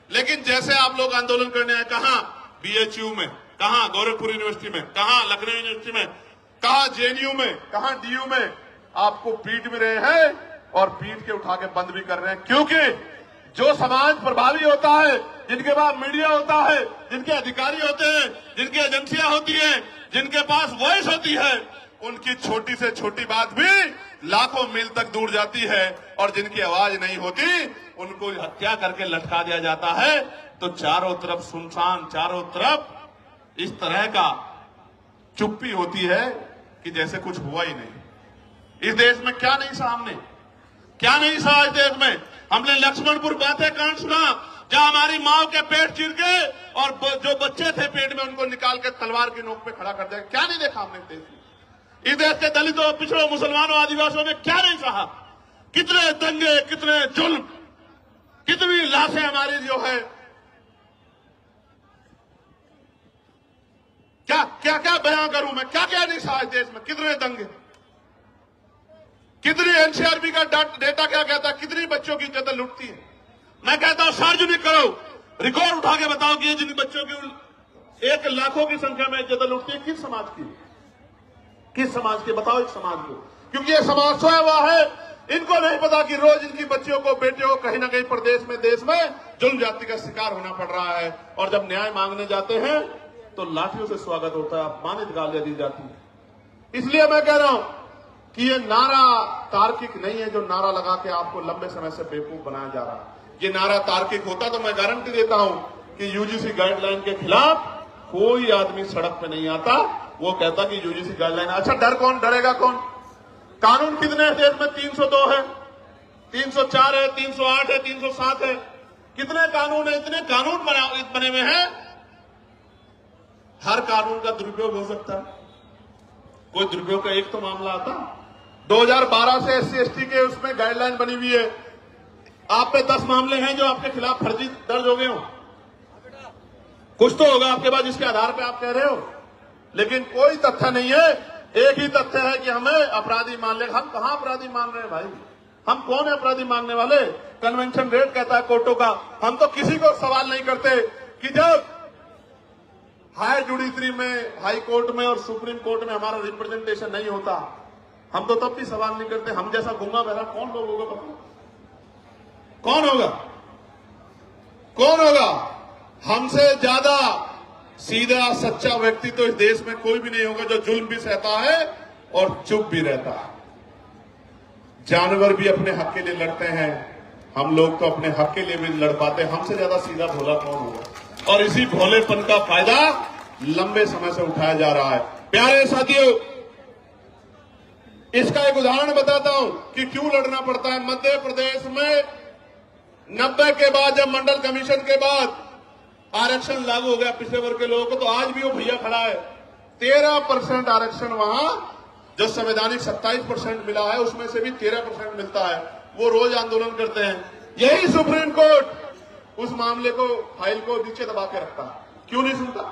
लेकिन जैसे आप लोग आंदोलन करने आए, कहां बीएचयू में, कहां गोरखपुर यूनिवर्सिटी में, कहां लखनऊ यूनिवर्सिटी में, कहां जेएनयू में, कहां डीयू में, आपको पीट भी रहे हैं और पीट के उठा के बंद भी कर रहे हैं। क्योंकि जो समाज प्रभावी होता है, जिनके पास मीडिया होता है, जिनके अधिकारी होते हैं, जिनकी एजेंसियां होती हैं, जिनके पास वॉइस होती है, उनकी छोटी से छोटी बात भी लाखों मील तक दूर जाती है, और जिनकी आवाज नहीं होती उनको हत्या करके लटका दिया जाता है। तो चारों तरफ सुनसान, चारों तरफ इस तरह का चुप्पी होती है कि जैसे कुछ हुआ ही नहीं। इस देश में क्या नहीं सहा हमने, क्या नहीं सहा इस देश में। हमने लक्ष्मणपुर बातें कांड सुना, जहां हमारी माओ के पेट चीर के और जो बच्चे थे पेट में उनको निकाल के तलवार की नोक पे खड़ा कर दिया। क्या नहीं देखा हमने इस देश में? इस देश के दलितों, पिछड़ों, मुसलमानों, आदिवासियों ने क्या नहीं सहा? कितने दंगे, कितने जुल्म, कितनी लाशें हमारी जो है, क्या क्या क्या बयां करूं मैं, क्या क्या नहीं सहा इस देश में? कितने दंगे, कितनी एनसीआरबी का डेटा क्या कहता है, कितनी बच्चों की इज्जत लुटती है। मैं कहता हूं सार्वजनिक करो, रिकॉर्ड उठा के बताओ कि जिन बच्चों की 1 लाखों की संख्या में इज्जत लुटती है, किस समाज की, किस समाज की? बताओ इस समाज को। क्योंकि ये समाज सोया हुआ है, इनको नहीं पता कि रोज इनकी बच्चियों को, बेटियों को कहीं ना कहीं प्रदेश में, देश में जुल्म जाति का शिकार होना पड़ रहा है। और जब न्याय मांगने जाते हैं तो लाठियों से स्वागत होता है, अपमानित गालियां दी जाती है। इसलिए मैं कह रहा हूं कि ये नारा तार्किक नहीं है, जो नारा लगा के आपको लंबे समय से बेवकूफ बनाया जा रहा है। ये नारा तार्किक होता तो मैं गारंटी देता हूं कि यूजीसी गाइडलाइन के खिलाफ कोई आदमी सड़क पे नहीं आता। वो कहता कि यूजीसी गाइडलाइन, अच्छा डर कौन, डरेगा कौन? कानून कितने हैं देश में? 302 है, 304 है, 308 है, 307 है। कितने कानून है? इतने कानून बने हुए हैं, हर कानून का दुरुपयोग हो सकता है। कोई दुरुपयोग का एक तो मामला आता। 2012 से SC/ST के उसमें गाइडलाइन बनी हुई है। आप पे 10 मामले हैं जो आपके खिलाफ फर्जी दर्ज हो गए हो। कुछ तो होगा आपके पास जिसके आधार पे आप कह रहे हो, लेकिन कोई तथ्य नहीं है। एक ही तथ्य है कि हमें अपराधी मान ले। हम कहां अपराधी मान रहे हैं भाई? हम कौन है अपराधी मानने वाले? कन्वेंशन रेट कहता है कोर्टों का। हम तो किसी को सवाल नहीं करते कि जब हाई जुडिशरी में, हाई कोर्ट में और सुप्रीम कोर्ट में हमारा रिप्रेजेंटेशन नहीं होता, हम तो तब भी सवाल नहीं करते। हम जैसा गूंगा बहरा कौन लोग होगा? बताओ कौन होगा? कौन होगा? हमसे ज्यादा सीधा सच्चा व्यक्ति तो इस देश में कोई भी नहीं होगा, जो जुल्म भी सहता है और चुप भी रहता है। जानवर भी अपने हक के लिए लड़ते हैं, हम लोग तो अपने हक के लिए भी लड़ पाते हैं। हमसे ज्यादा सीधा भोला कौन होगा? और इसी भोलेपन का फायदा लंबे समय से उठाया जा रहा है। प्यारे साथियों, इसका एक उदाहरण बताता हूं कि क्यों लड़ना पड़ता है। मध्य प्रदेश में 90 के बाद, जब मंडल कमीशन के बाद आरक्षण लागू हो गया पिछड़े वर्ग के लोगों को, तो आज भी वो भैया खड़ा है। 13% आरक्षण वहां, जो संवैधानिक 27% मिला है, उसमें से भी 13% मिलता है। वो रोज आंदोलन करते हैं। यही सुप्रीम कोर्ट उस मामले को, फाइल को नीचे दबा के रखता है। क्यों नहीं सुनता?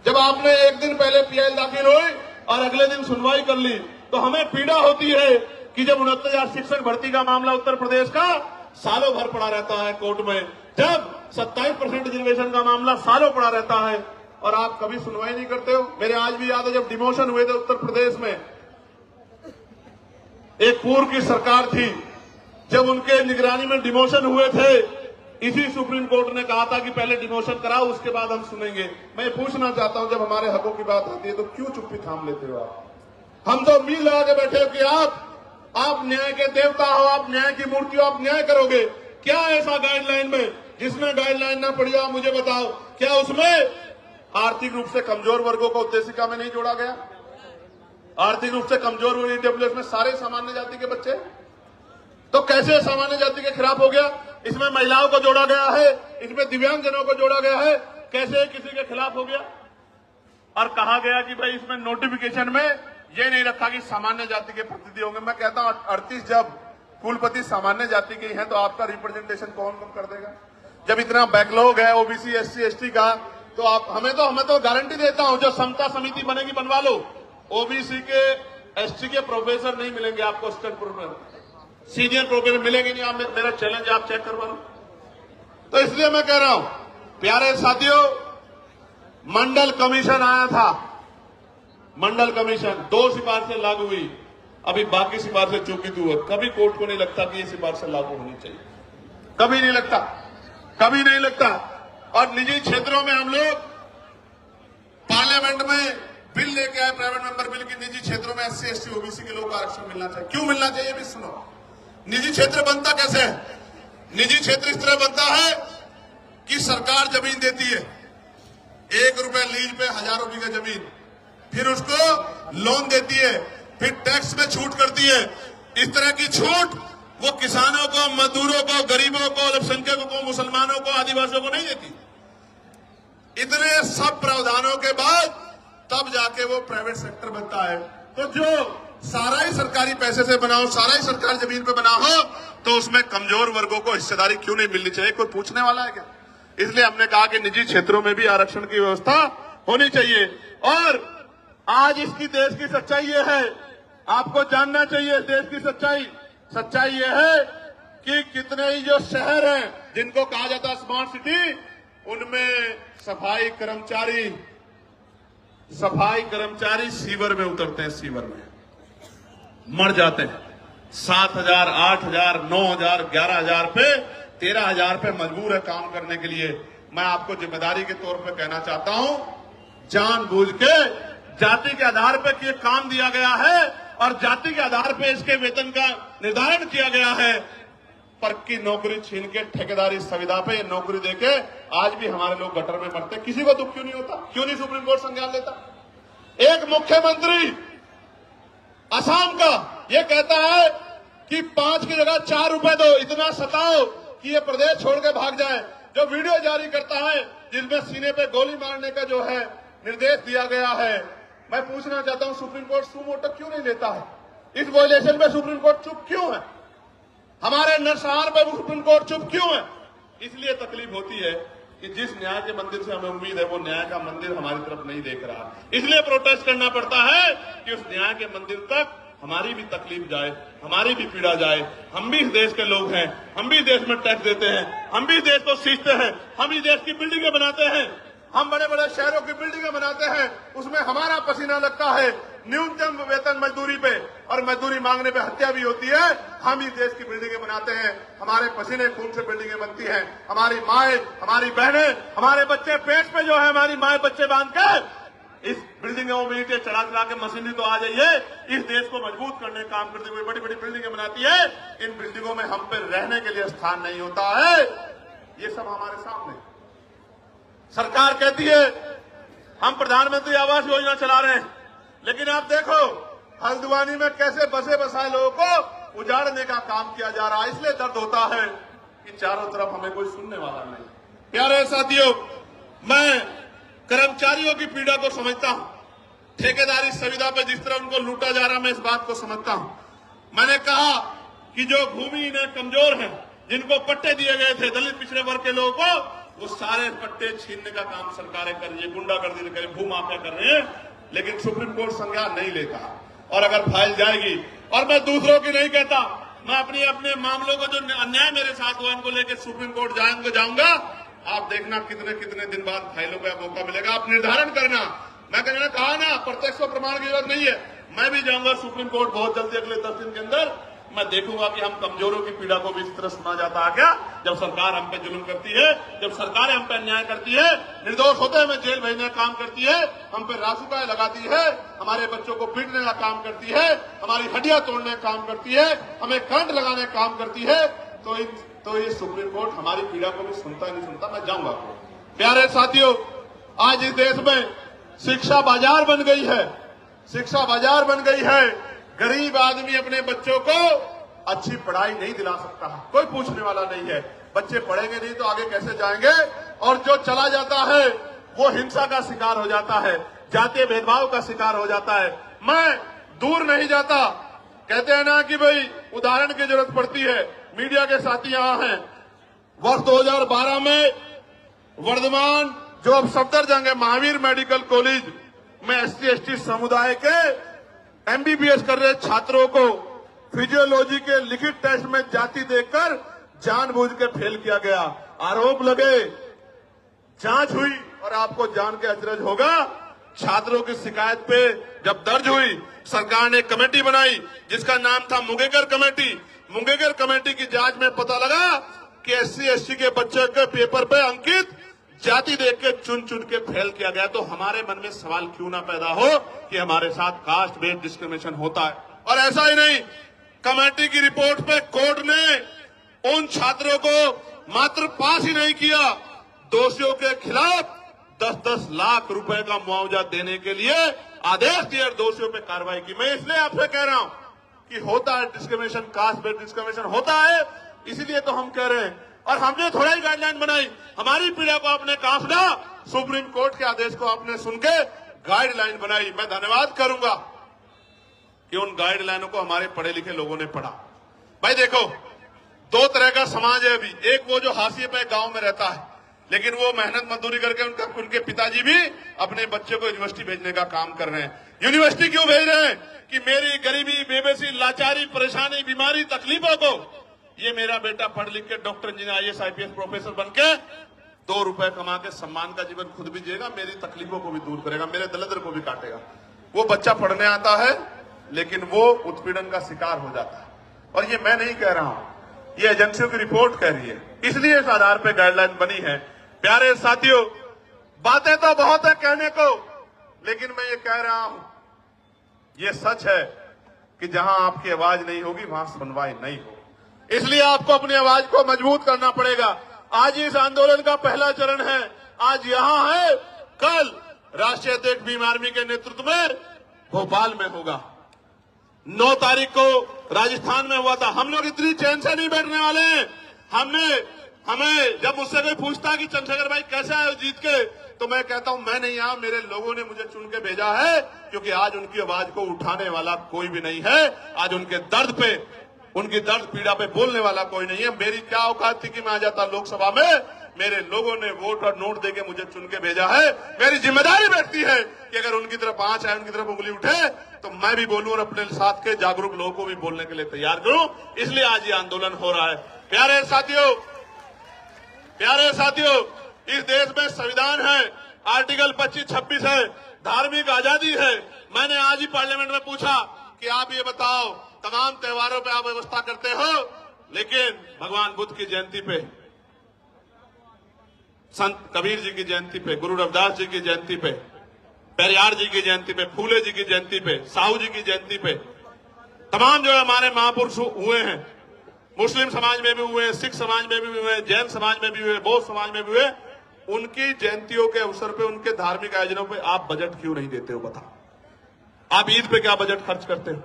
जब आपने एक दिन पहले PIL दाखिल हुई और अगले दिन सुनवाई कर ली, तो हमें पीड़ा होती है कि जब 69,000 शिक्षक भर्ती का मामला उत्तर प्रदेश का सालों भर पड़ा रहता है कोर्ट में, जब 27% रिजर्वेशन का मामला सालों पड़ा रहता है और आप कभी सुनवाई नहीं करते हो। मेरे आज भी याद है जब डिमोशन हुए थे उत्तर प्रदेश में, एक पूर्व की सरकार थी, जब उनके निगरानी में डिमोशन हुए थे, इसी सुप्रीम कोर्ट ने कहा था कि पहले डिमोशन कराओ, उसके बाद हम सुनेंगे। मैं पूछना चाहता हूं, जब हमारे हकों की बात आती है तो क्यों चुप्पी थाम लेते हो आप? हम तो उम्मीद लगा के बैठे हो कि आप न्याय के देवता हो, आप न्याय की मूर्ति हो, आप न्याय करोगे। क्या ऐसा गाइडलाइन में जिसमें गाइडलाइन ना पड़ी हो? आप मुझे बताओ, क्या उसमें आर्थिक रूप से कमजोर वर्गों को उद्देशिका में नहीं जोड़ा गया? आर्थिक रूप से कमजोर वर्ग EWS में सारे सामान्य जाति के बच्चे, तो कैसे सामान्य जाति के खिलाफ हो गया? इसमें महिलाओं को जोड़ा गया है, इसमें दिव्यांगजनों को जोड़ा गया है, कैसे किसी के खिलाफ हो गया? और कहा गया कि भाई इसमें नोटिफिकेशन में ये नहीं रखा कि सामान्य जाति के प्रतिनिधि होंगे। मैं कहता हूं 38 जब कुलपति सामान्य जाति के हैं, तो आपका रिप्रेजेंटेशन कौन कम कर देगा? जब इतना बैकलॉग है OBC SC/ST का, तो आप हमें तो गारंटी देता हूं, जो समता समिति बनेगी बनवा लो। OBC के ST के प्रोफेसर नहीं मिलेंगे आपको, असिस्टेंट प्रोफेसर, सीनियर प्रोफेसर मिलेंगे नहीं। आप मेरा चैलेंज आप चेक करवा लो। तो इसलिए मैं कह रहा हूं, प्यारे साथियों, मंडल कमीशन आया था। मंडल कमीशन 2 सिफारिशें लागू हुई, अभी बाकी सिफारिशें चूकित हुई। कभी कोर्ट को नहीं लगता कि ये सिफारिशें लागू होनी चाहिए, कभी नहीं लगता, कभी नहीं लगता। और निजी क्षेत्रों में हम लोग पार्लियामेंट में बिल लेके आए, प्राइवेट मेंबर बिल, की निजी क्षेत्रों में SC/ST OBC के लोगों को आरक्षण मिलना चाहिए। क्यों मिलना चाहिए भी सुनो। निजी क्षेत्र बनता कैसे है? निजी क्षेत्र इस तरह बनता है कि सरकार जमीन देती है, 1 रुपए लीज पे हजारों बीघा जमीन, फिर उसको लोन देती है, फिर टैक्स में छूट करती है। इस तरह की छूट वो किसानों को, मजदूरों को, गरीबों को, अल्पसंख्यकों को, मुसलमानों को, आदिवासियों को नहीं देती। इतने सब प्रावधानों के बाद तब जाके वो प्राइवेट सेक्टर बनता है। तो जो सारा ही सरकारी पैसे से बना हो, सारा ही सरकारी जमीन पे बना हो, तो उसमें कमजोर वर्गों को हिस्सेदारी क्यों नहीं मिलनी चाहिए? कोई पूछने वाला है क्या? इसलिए हमने कहा कि निजी क्षेत्रों में भी आरक्षण की व्यवस्था होनी चाहिए। और आज इसकी देश की सच्चाई ये है, आपको जानना चाहिए देश की सच्चाई। सच्चाई ये है कि कितने ही जो शहर हैं जिनको कहा जाता है स्मार्ट सिटी, उनमें सफाई कर्मचारी सीवर में उतरते हैं, सीवर में मर जाते हैं। 7,000, 8,000, 9,000, 11,000 पे, 13,000 पे मजबूर है काम करने के लिए। मैं आपको जिम्मेदारी के तौर पे कहना चाहता हूं, जानबूझ के जाति के आधार पर ये काम दिया गया है और जाति के आधार पर इसके वेतन का निर्धारण किया गया है। पर की नौकरी छीन के ठेकेदारी संविदा पे ये नौकरी देके आज भी हमारे लोग गटर में मरते। किसी को दुख क्यों नहीं होता? क्यों नहीं सुप्रीम कोर्ट संज्ञान लेता? एक मुख्यमंत्री असम का ये कहता है कि 5 की जगह 4 रुपए दो, इतना सताओ कि ये प्रदेश छोड़ के भाग जाए। जो वीडियो जारी करता है जिसमें सीने पे गोली मारने का जो है निर्देश दिया गया है, मैं पूछना चाहता हूं सुप्रीम कोर्ट सू मोटो क्यों नहीं लेता है? इस वायलेशन में सुप्रीम कोर्ट चुप क्यों है? हमारे नरसंहार पर सुप्रीम कोर्ट चुप क्यों है? इसलिए तकलीफ होती है कि जिस न्याय के मंदिर से हमें उम्मीद है वो न्याय का मंदिर हमारी तरफ नहीं देख रहा। इसलिए प्रोटेस्ट करना पड़ता है कि उस न्याय के मंदिर तक हमारी भी तकलीफ जाए, हमारी भी पीड़ा जाए। हम भी इस देश के लोग हैं, हम भी देश में टैक्स देते हैं, हम भी देश को सींचते हैं, हम भी देश की बिल्डिंगें बनाते हैं, हम बड़े बड़े शहरों की बिल्डिंगें बनाते हैं, उसमें हमारा पसीना लगता है। न्यूनतम वेतन मजदूरी पे और मजदूरी मांगने पे हत्या भी होती है। हम ही देश की बिल्डिंगें बनाते हैं, हमारे पसीने खून से बिल्डिंगें बनती हैं। हमारी माएं, हमारी बहनें, हमारे बच्चे पेट पे जो है हमारी माएं बच्चे बांध के इस बिल्डिंगों में ईंटें चढ़ा चढ़ा के मशीनरी तो आ जाइए, इस देश को मजबूत करने का काम करते हुए बड़ी बड़ी बिल्डिंगें बनाती है। इन बिल्डिंगों में हम पे रहने के लिए स्थान नहीं होता है। ये सब हमारे सामने। सरकार कहती है हम प्रधानमंत्री आवास योजना चला रहे हैं, लेकिन आप देखो हल्द्वानी में कैसे बसे बसाए लोगों को उजाड़ने का काम किया जा रहा है। इसलिए दर्द होता है कि चारों तरफ हमें कोई सुनने वाला नहीं। प्यारे साथियों, मैं कर्मचारियों की पीड़ा को समझता हूं। ठेकेदारी संविदा पे जिस तरह उनको लूटा जा रहा, मैं इस बात को समझता हूं। मैंने कहा कि जो भूमिहीन कमजोर हैं, जिनको पट्टे दिए गए थे दलित पिछड़े वर्ग के लोगों को, वो सारे पट्टे छीनने का काम सरकारें कर रही है, गुंडागर्दी कर रही है, भूमाफिया कर रहे हैं। लेकिन सुप्रीम कोर्ट संज्ञान नहीं लेता और अगर फाइल जाएगी, और मैं दूसरों की नहीं कहता, मैं अपने मामलों को जो अन्याय मेरे साथ हुआ इनको लेकर सुप्रीम कोर्ट जाऊंगा। आप देखना कितने कितने दिन बाद फाइलों का मौका मिलेगा, आप निर्धारण करना। मैं कहना कहा ना प्रत्यक्ष और प्रमाण की जरूरत नहीं है। मैं भी जाऊंगा सुप्रीम कोर्ट बहुत जल्दी, अगले 10 दिन के अंदर। मैं देखूंगा कि हम कमजोरों की पीड़ा को भी इस तरह सुना जाता है क्या? जब सरकार हम पे जुल्म करती है, जब सरकारें हम पे अन्याय करती है, निर्दोष होते हैं हमें जेल भेजने का काम करती है, हम पे रासुकाएं लगाती है, हमारे बच्चों को पीटने का काम करती है, हमारी हड्डियां तोड़ने का काम करती है, हमें करंट लगाने का काम करती है, तो ये सुप्रीम कोर्ट हमारी पीड़ा को भी सुनता नहीं सुनता। मैं जाऊंगा। प्यारे साथियों, आज इस देश में शिक्षा बाजार बन गई है, शिक्षा बाजार बन गई है। गरीब आदमी अपने बच्चों को अच्छी पढ़ाई नहीं दिला सकता, कोई पूछने वाला नहीं है। बच्चे पढ़ेंगे नहीं तो आगे कैसे जाएंगे? और जो चला जाता है वो हिंसा का शिकार हो जाता है, जातीय भेदभाव का शिकार हो जाता है। मैं दूर नहीं जाता, कहते हैं ना कि भाई उदाहरण की जरूरत पड़ती है। मीडिया के साथी यहां हैं। वर्ष 2012 में वर्धमान जो अब सफदरजंग है महावीर मेडिकल कॉलेज में SC/ST समुदाय के MBBS कर रहे छात्रों को फिजियोलॉजी के लिखित टेस्ट में जाति देखकर जानबूझ के फेल किया गया। आरोप लगे, जांच हुई और आपको जान के अचरज होगा, छात्रों की शिकायत पे जब दर्ज हुई, सरकार ने कमेटी बनाई जिसका नाम था मुंगेकर कमेटी। मुंगेकर कमेटी की जांच में पता लगा कि SC/ST के बच्चे के पेपर पे अंकित जाति देख के चुन चुन के फेल किया गया। तो हमारे मन में सवाल क्यों ना पैदा हो कि हमारे साथ कास्ट बेस्ड डिस्क्रिमिनेशन होता है। और ऐसा ही नहीं, कमेटी की रिपोर्ट पे कोर्ट ने उन छात्रों को मात्र पास ही नहीं किया, दोषियों के खिलाफ 10-10 लाख रुपए का मुआवजा देने के लिए आदेश दिया, दोषियों पे कार्रवाई की। मैं इसलिए आपसे कह रहा हूं कि होता है डिस्क्रिमिनेशन, कास्ट बेस्ड डिस्क्रिमिनेशन होता है, इसीलिए तो हम कह रहे हैं। और हमने थोड़ा ही गाइडलाइन बनाई, हमारी पीड़ा को आपने कहा सुना, सुप्रीम कोर्ट के आदेश को आपने सुन के गाइडलाइन बनाई। मैं धन्यवाद करूंगा कि उन गाइडलाइनों को हमारे पढ़े लिखे लोगों ने पढ़ा। भाई देखो, 2 तरह का समाज है अभी। एक वो जो हाशिए पे गांव में रहता है, लेकिन वो मेहनत मजदूरी करके उनके पिताजी भी अपने बच्चे को यूनिवर्सिटी भेजने का काम कर रहे हैं। यूनिवर्सिटी क्यों भेज रहे हैं? कि मेरी गरीबी, बेबसी, लाचारी, परेशानी, बीमारी, तकलीफों को ये मेरा बेटा पढ़ लिख के doctor, engineer, IAS, IPS professor बन के 2 रुपए कमा के सम्मान का जीवन खुद भी जिएगा, मेरी तकलीफों को भी दूर करेगा, मेरे दलदर को भी काटेगा। वो बच्चा पढ़ने आता है लेकिन वो उत्पीड़न का शिकार हो जाता है। और ये मैं नहीं कह रहा हूं, ये एजेंसियों की रिपोर्ट कह रही है, इसलिए इस आधार पर गाइडलाइन बनी है। प्यारे साथियों, बातें तो बहुत है कहने को, लेकिन मैं ये कह रहा हूं, ये सच है कि जहां आपकी आवाज नहीं होगी वहां सुनवाई नहीं होगी। इसलिए आपको अपनी आवाज को मजबूत करना पड़ेगा। आज इस आंदोलन का पहला चरण है, आज यहां है, कल राष्ट्रीय अध्यक्ष भीम आर्मी के नेतृत्व में भोपाल में होगा। 9 तारीख को राजस्थान में हुआ था। हम लोग इतनी चैन से नहीं बैठने वाले हैं। हमें जब मुझसे कोई पूछता कि चंद्रशेखर भाई कैसे आए जीत के, तो मैं कहता हूं मैं नहीं आया, मेरे लोगों ने मुझे चुन के भेजा है, क्योंकि आज उनकी आवाज को उठाने वाला कोई भी नहीं है। आज उनके दर्द पे, उनकी दर्द पीड़ा पे बोलने वाला कोई नहीं है। मेरी क्या औकात थी कि मैं आ जाता लोकसभा में? मेरे लोगों ने वोट और नोट देके मुझे चुन के भेजा है। मेरी जिम्मेदारी बैठती है कि अगर उनकी तरफ आंच आए, उनकी तरफ उंगली उठे, तो मैं भी बोलूं और अपने साथ के जागरूक लोगों को भी बोलने के लिए तैयार करूं। इसलिए आज ये आंदोलन हो रहा है। प्यारे साथियों, इस देश में संविधान है, आर्टिकल 25-26 है, धार्मिक आजादी है। मैंने आज ही पार्लियामेंट में पूछा कि आप ये बताओ, तमाम त्योहारों पे आप व्यवस्था करते हो, लेकिन भगवान बुद्ध की जयंती पे, संत कबीर जी की जयंती पे, गुरु रविदास जी की जयंती पे, पेरियार जी की जयंती पे, फूले जी की जयंती पे, साहू जी की जयंती पे, तमाम जो हमारे महापुरुष हुए हैं, मुस्लिम समाज में भी हुए, सिख समाज में भी हुए, जैन समाज में भी हुए, बौद्ध समाज में भी हुए, उनकी जयंतियों के अवसर पे, उनके धार्मिक आयोजनों पे आप बजट क्यों नहीं देते हो? बताओ। आप ईद पे क्या बजट खर्च करते हो?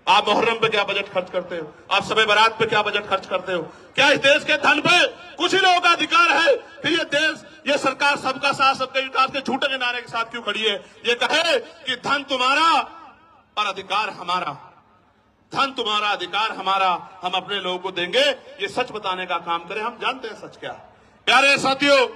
आप मुहर्रम पे क्या बजट खर्च करते हो? आप शब बारात पे क्या बजट खर्च करते हो? क्या इस देश के धन पे कुछ ही लोगों का अधिकार है कि ये देश, ये सरकार सबका साथ सबके विकास के झूठे के नारे के साथ क्यों खड़ी है? ये कहे कि धन तुम्हारा और अधिकार हमारा, धन तुम्हारा अधिकार हमारा, हम अपने लोगों को देंगे। ये सच बताने का काम करें। हम जानते हैं सच क्या है। प्यारे साथियों,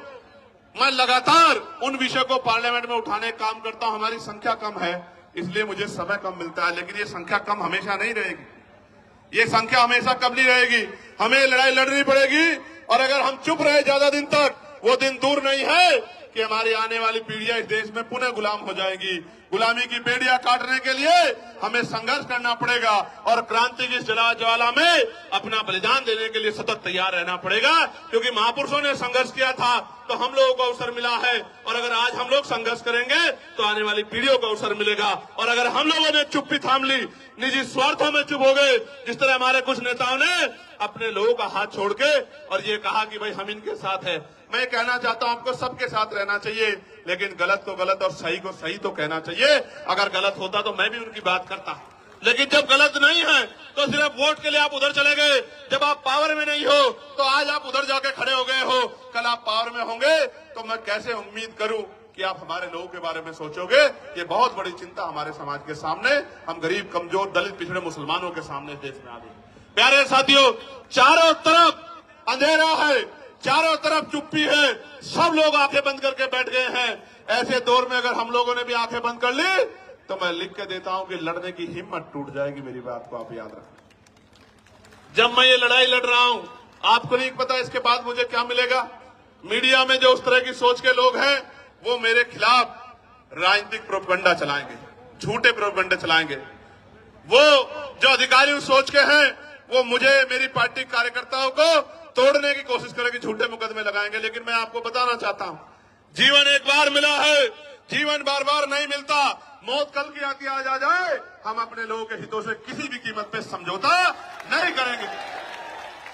मैं लगातार उन विषयों को पार्लियामेंट में उठाने का काम करता हूं। हमारी संख्या कम है, इसलिए मुझे समय कम मिलता है, लेकिन ये संख्या कम हमेशा नहीं रहेगी। ये संख्या हमेशा कम नहीं रहेगी। हमें लड़ाई लड़नी पड़ेगी, और अगर हम चुप रहे ज्यादा दिन तक, वो दिन दूर नहीं है कि हमारी आने वाली पीढ़ियां इस देश में पुनः गुलाम हो जाएंगी। गुलामी की बेड़ियां काटने के लिए हमें संघर्ष करना पड़ेगा, और क्रांति की ज्वाला में अपना बलिदान देने के लिए सतत तैयार रहना पड़ेगा, क्योंकि महापुरुषों ने संघर्ष किया था तो हम लोगों को अवसर मिला है। और अगर आज हम लोग संघर्ष करेंगे तो आने वाली पीढ़ियों को अवसर मिलेगा। और अगर हम लोगों ने चुप्पी थाम ली, निजी स्वार्थों में चुप हो गए, जिस तरह हमारे कुछ नेताओं ने अपने लोगों का हाथ छोड़ के और ये कहा कि भाई हम इनके साथ है, मैं कहना चाहता हूं आपको सबके साथ रहना चाहिए, लेकिन गलत को गलत और सही को सही तो कहना चाहिए। अगर गलत होता तो मैं भी उनकी बात करता, लेकिन जब गलत नहीं है तो सिर्फ वोट के लिए आप उधर चले गए। जब आप पावर में नहीं हो तो आज आप उधर जाके खड़े हो गए हो, कल आप पावर में होंगे तो मैं कैसे उम्मीद करूं कि आप हमारे लोगों के बारे में सोचोगे। ये बहुत बड़ी चिंता हमारे समाज के सामने, हम गरीब, कमजोर, दलित, पिछड़े मुसलमानों के सामने देश में आ गई। प्यारे साथियों, चारों तरफ अंधेरा है, चारों तरफ चुप्पी है, सब लोग आंखें बंद करके बैठ गए हैं। ऐसे दौर में अगर हम लोगों ने भी आंखें बंद कर ली तो मैं लिख के देता हूं कि लड़ने की हिम्मत टूट जाएगी। मेरी बात को आप याद रखें। जब मैं ये लड़ाई लड़ रहा हूं, आपको नहीं पता इसके बाद मुझे क्या मिलेगा। मीडिया में जो उस तरह की सोच के लोग हैं, वो मेरे खिलाफ राजनीतिक प्रोपेगेंडा चलाएंगे, झूठे प्रोपेगेंडा चलाएंगे। वो जो अधिकारी उस सोच के हैं, वो मुझे, मेरी पार्टी कार्यकर्ताओं को तोड़ने की कोशिश करेंगे, झूठे मुकदमे लगाएंगे। लेकिन मैं आपको बताना चाहता हूं, जीवन एक बार मिला है, जीवन बार बार नहीं मिलता। मौत कल की आती आज आ जाए, हम अपने लोगों के हितों से किसी भी कीमत पे समझौता नहीं करेंगे।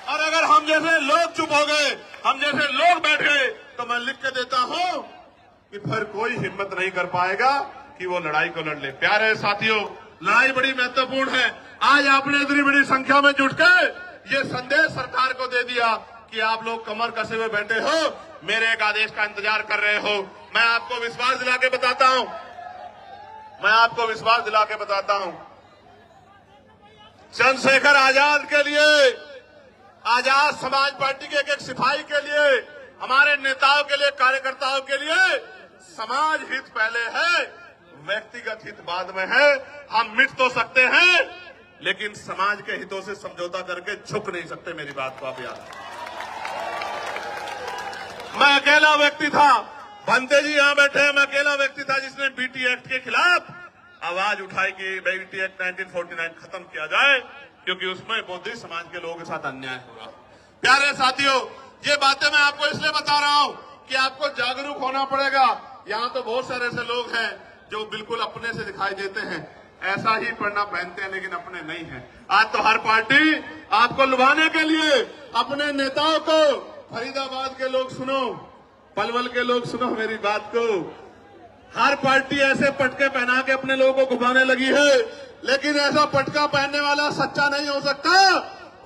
और अगर हम जैसे लोग चुप हो गए, हम जैसे लोग बैठ गए, तो मैं लिख के देता हूं कि फिर कोई हिम्मत नहीं कर पाएगा कि वो लड़ाई को लड़ ले। प्यारे साथियों, लड़ाई बड़ी महत्वपूर्ण है। आज आपने इतनी बड़ी संख्या में जुट के ये संदेश सरकार को दे दिया कि आप लोग कमर कसे हुए बैठे हो, मेरे एक आदेश का इंतजार कर रहे हो। मैं आपको विश्वास दिला के बताता हूं, चंद्रशेखर आजाद के लिए, आजाद समाज पार्टी के एक सिपाही के लिए, हमारे नेताओं के लिए, कार्यकर्ताओं के लिए समाज हित पहले है, व्यक्तिगत हित बाद में है। हम मिट तो सकते हैं, लेकिन समाज के हितों से समझौता करके झुक नहीं सकते। मेरी बात को आप याद रखें। मैं अकेला व्यक्ति था, भंते जी यहां बैठे हैं, मैं अकेला व्यक्ति था जिसने बीटी एक्ट के खिलाफ आवाज उठाई कि बीटी एक्ट 1949 खत्म किया जाए, क्योंकि उसमें बौद्धिस्ट समाज के लोगों के साथ अन्याय हो रहा। प्यारे साथियों, ये बातें मैं आपको इसलिए बता रहा हूं कि आपको जागरूक होना पड़ेगा। यहां तो बहुत सारे ऐसे लोग हैं जो बिल्कुल अपने से दिखाई देते हैं, ऐसा ही पढ़ना पहनते हैं लेकिन अपने नहीं है। आज तो हर पार्टी आपको लुभाने के लिए अपने नेताओं को, फरीदाबाद के लोग सुनो, पलवल के लोग सुनो मेरी बात को, हर पार्टी ऐसे पटके पहना के अपने लोगों को घुमाने लगी है, लेकिन ऐसा पटका पहनने वाला सच्चा नहीं हो सकता।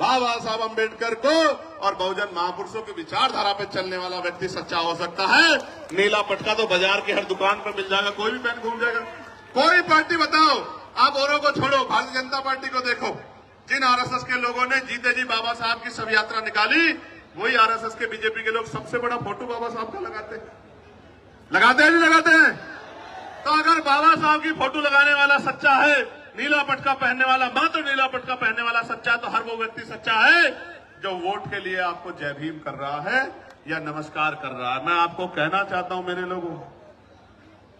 बाबा साहब अम्बेडकर को और बहुजन महापुरुषों की विचारधारा पे चलने वाला व्यक्ति सच्चा हो सकता है। नीला पटका तो बाजार की हर दुकान पर मिल जाएगा, कोई भी पहन घूम जाएगा। कोई पार्टी बताओ, आप औरों को छोड़ो, भारतीय जनता पार्टी को देखो, जिन आरएसएस के लोगों ने जीते जी बाबा साहब की शव यात्रा निकाली, वही आरएसएस के बीजेपी के लोग सबसे बड़ा फोटो बाबा साहब का लगाते हैं नहीं लगाते हैं? तो अगर बाबा साहब की फोटो लगाने वाला सच्चा है, नीला पटका पहनने वाला, मात्र नीला पटका पहनने वाला सच्चा, तो हर वो व्यक्ति सच्चा है जो वोट के लिए आपको जय भीम कर रहा है या नमस्कार कर रहा है। मैं आपको कहना चाहता हूं मेरे लोगों,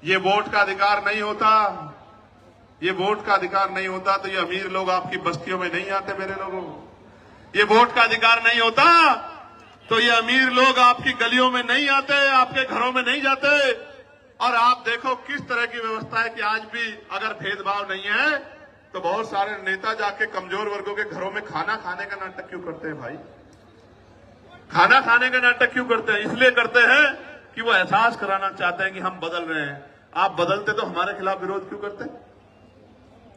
ये वोट का अधिकार नहीं होता, ये वोट का अधिकार नहीं होता तो ये अमीर लोग आपकी बस्तियों में नहीं आते मेरे लोगों। ये वोट का अधिकार नहीं होता तो ये अमीर लोग आपकी गलियों में नहीं आते, आपके घरों में नहीं जाते। और आप देखो किस तरह की व्यवस्था है कि आज भी अगर भेदभाव नहीं है तो बहुत सारे नेता जाके कमजोर वर्गों के घरों में खाना खाने का नाटक क्यों करते हैं भाई? खाना खाने का नाटक क्यों करते हैं? इसलिए करते हैं कि वो एहसास कराना चाहते हैं कि हम बदल रहे हैं। आप बदलते तो हमारे खिलाफ विरोध क्यों करते हैं?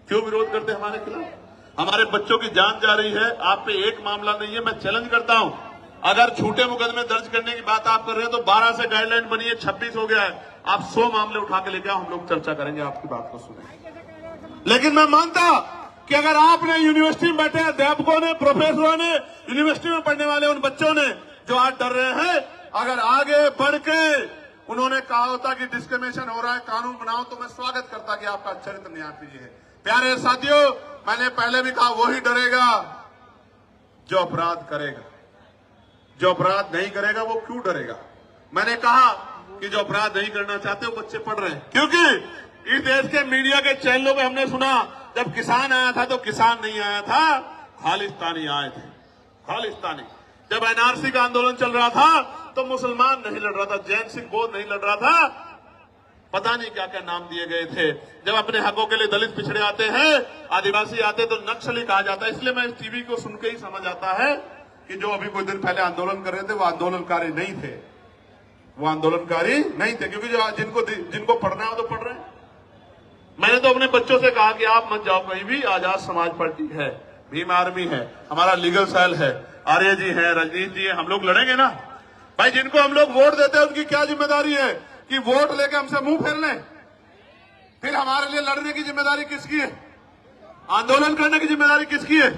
क्यों विरोध करते हैं हमारे खिलाफ? हमारे बच्चों की जान जा रही है, आप पे एक मामला नहीं है। मैं चैलेंज करता हूं, अगर झूठे मुकदमे दर्ज करने की बात आप कर रहे हैं तो 12 से गाइडलाइन बनी है, 26 हो गया है। आप 100 मामले उठा के लेके आओ, हम लोग चर्चा करेंगे, आपकी बात को सुनेंगे। लेकिन मैं मानता कि अगर आपने यूनिवर्सिटी में बैठे अध्यापकों ने, प्रोफेसरों ने, यूनिवर्सिटी में पढ़ने वाले उन बच्चों ने जो आज डर रहे हैं, अगर आगे बढ़ के उन्होंने कहा होता कि डिस्क्रिमिनेशन हो रहा है, कानून बनाओ, तो मैं स्वागत करता कि आपका चरित्र न्याय है। प्यारे साथियों, मैंने पहले भी कहा, वही डरेगा जो अपराध करेगा। जो अपराध नहीं करेगा वो क्यों डरेगा? मैंने कहा कि जो अपराध नहीं करना चाहते वो बच्चे पढ़ रहे हैं, क्योंकि इस देश के मीडिया के चैनलों पे हमने सुना जब किसान आया था तो किसान नहीं आया था, खालिस्तानी आए थे, खालिस्तानी। जब एनआरसी का आंदोलन चल रहा था तो मुसलमान नहीं लड़ रहा था, जैन सिंह बोध नहीं लड़ रहा था, पता नहीं क्या क्या नाम दिए गए थे। जब अपने हकों के लिए दलित पिछड़े आते हैं, आदिवासी आते तो नक्सली कहा जाता है। इसलिए मैं इस टीवी को सुन के ही समझ आता है कि जो अभी कुछ दिन पहले आंदोलन कर रहे थे वो आंदोलनकारी नहीं थे, वो आंदोलनकारी नहीं थे, क्योंकि जो जिनको पढ़ना हो तो पढ़ रहे हैं। मैंने तो अपने बच्चों से कहा कि आप मत जाओ कहीं भी, आजाद समाज पार्टी है, भीम आर्मी है, हमारा लीगल सेल है, आर्य जी है, रजनीश जी है, हम लोग लड़ेंगे ना भाई। जिनको हम लोग वोट देते हैं उनकी क्या जिम्मेदारी है कि वोट लेके हमसे मुंह फेर लें? फिर हमारे लिए लड़ने की जिम्मेदारी किसकी है? आंदोलन करने की जिम्मेदारी किसकी है?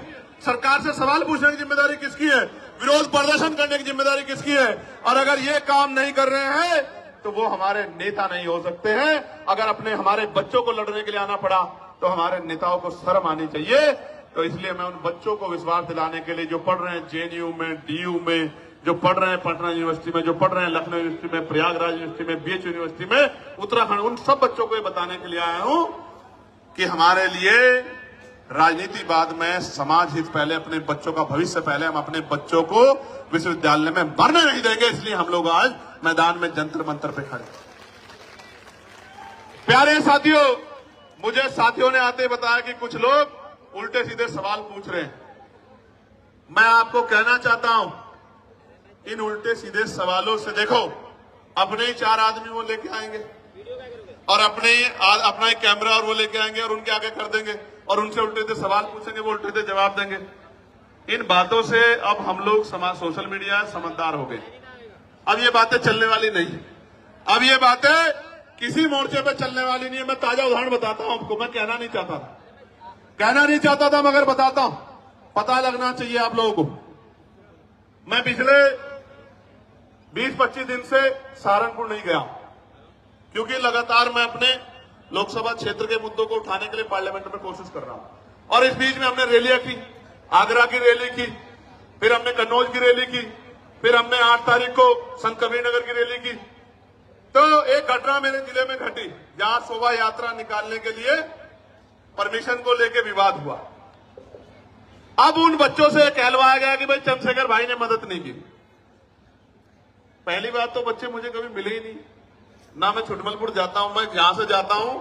सरकार से सवाल पूछने की जिम्मेदारी किसकी है? विरोध प्रदर्शन करने की जिम्मेदारी किसकी है? और अगर ये काम नहीं कर रहे हैं तो वो हमारे नेता नहीं हो सकते हैं। अगर अपने हमारे बच्चों को लड़ने के लिए आना पड़ा तो हमारे नेताओं को शर्म आनी चाहिए। तो इसलिए मैं उन बच्चों को विश्वास दिलाने के लिए जो पढ़ रहे हैं जेएनयू में, डीयू में, जो पढ़ रहे हैं पटना यूनिवर्सिटी में, जो पढ़ रहे हैं लखनऊ यूनिवर्सिटी में, प्रयागराज यूनिवर्सिटी में, बीएच यूनिवर्सिटी में, उत्तराखंड, उन सब बच्चों को ये बताने के लिए आया हूं कि हमारे लिए राजनीति बाद में, समाज हित पहले, अपने बच्चों का भविष्य पहले। हम अपने बच्चों को विश्वविद्यालय में मरने नहीं देंगे, इसलिए हम लोग आज मैदान में जंतर मंतर पे खड़े। प्यारे साथियों, मुझे साथियों ने आते बताया कि कुछ लोग उल्टे सीधे सवाल पूछ रहे हैं। मैं आपको कहना चाहता हूं, इन उल्टे सीधे सवालों से देखो, अपने ही 4 आदमी वो लेके आएंगे और अपना एक कैमरा और वो लेके आएंगे और उनके आगे कर देंगे और उनसे उल्टे सीधे सवाल पूछेंगे, वो उल्टे सीधे जवाब देंगे। इन बातों से अब हम लोग सोशल मीडिया समझदार हो गए। अब ये बातें चलने वाली नहीं, अब ये बातें किसी मोर्चे पे चलने वाली नहीं है। मैं ताजा उदाहरण बताता हूं आपको, मैं कहना नहीं चाहता था मगर बताता हूं, पता लगना चाहिए आप लोगों को। मैं पिछले 20-25 दिन से सहारनपुर नहीं गया क्योंकि लगातार मैं अपने लोकसभा क्षेत्र के मुद्दों को उठाने के लिए पार्लियामेंट में कोशिश कर रहा हूं। और इस बीच में हमने रैलियां की, आगरा की रैली की, फिर हमने कन्नौज की रैली की, फिर हमने 8 तारीख को संत कबीरनगर की रैली की। तो एक घटना मेरे जिले में घटी जहां शोभा यात्रा निकालने के लिए परमिशन को लेकर विवाद हुआ। अब उन बच्चों से कहलवाया गया कि भाई चंद्रशेखर भाई ने मदद नहीं की। पहली बात तो बच्चे मुझे कभी मिले ही नहीं, ना मैं छुटमलपुर जाता हूं, मैं यहां से जाता हूं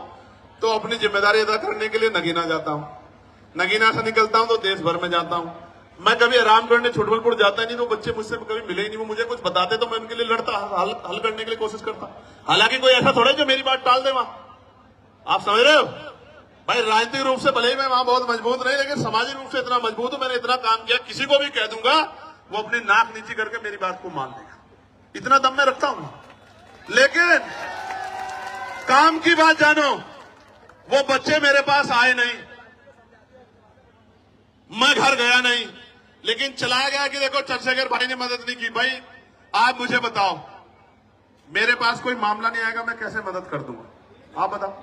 तो अपनी जिम्मेदारी अदा करने के लिए नगीना जाता हूं, नगीना से निकलता हूं तो देश भर में जाता हूं। मैं कभी आराम करने छुटबलपुर जाता ही नहीं, तो बच्चे मुझसे कभी मिले ही नहीं, वो मुझे कुछ बताते तो मैं उनके लिए लड़ता, हल करने के लिए कोशिश करता। हालांकि कोई ऐसा थोड़ा जो मेरी बात टाल दे वहां, आप समझ रहे हो भाई। राजनीतिक रूप से भले ही मैं वहां बहुत मजबूत नहीं, लेकिन सामाजिक रूप से इतना मजबूत हूं, मैंने इतना काम किया, किसी को भी कह दूंगा वो अपनी नाक नीची करके मेरी बात को मान लेगा, इतना दम मैं रखता हूं। लेकिन काम की बात जानो, वो बच्चे मेरे पास आए नहीं, मैं घर गया नहीं, लेकिन चला गया कि देखो चंद्रशेखर भाई ने मदद नहीं की। भाई आप मुझे बताओ, मेरे पास कोई मामला नहीं आएगा, मैं कैसे मदद कर दूंगा, आप बताओ।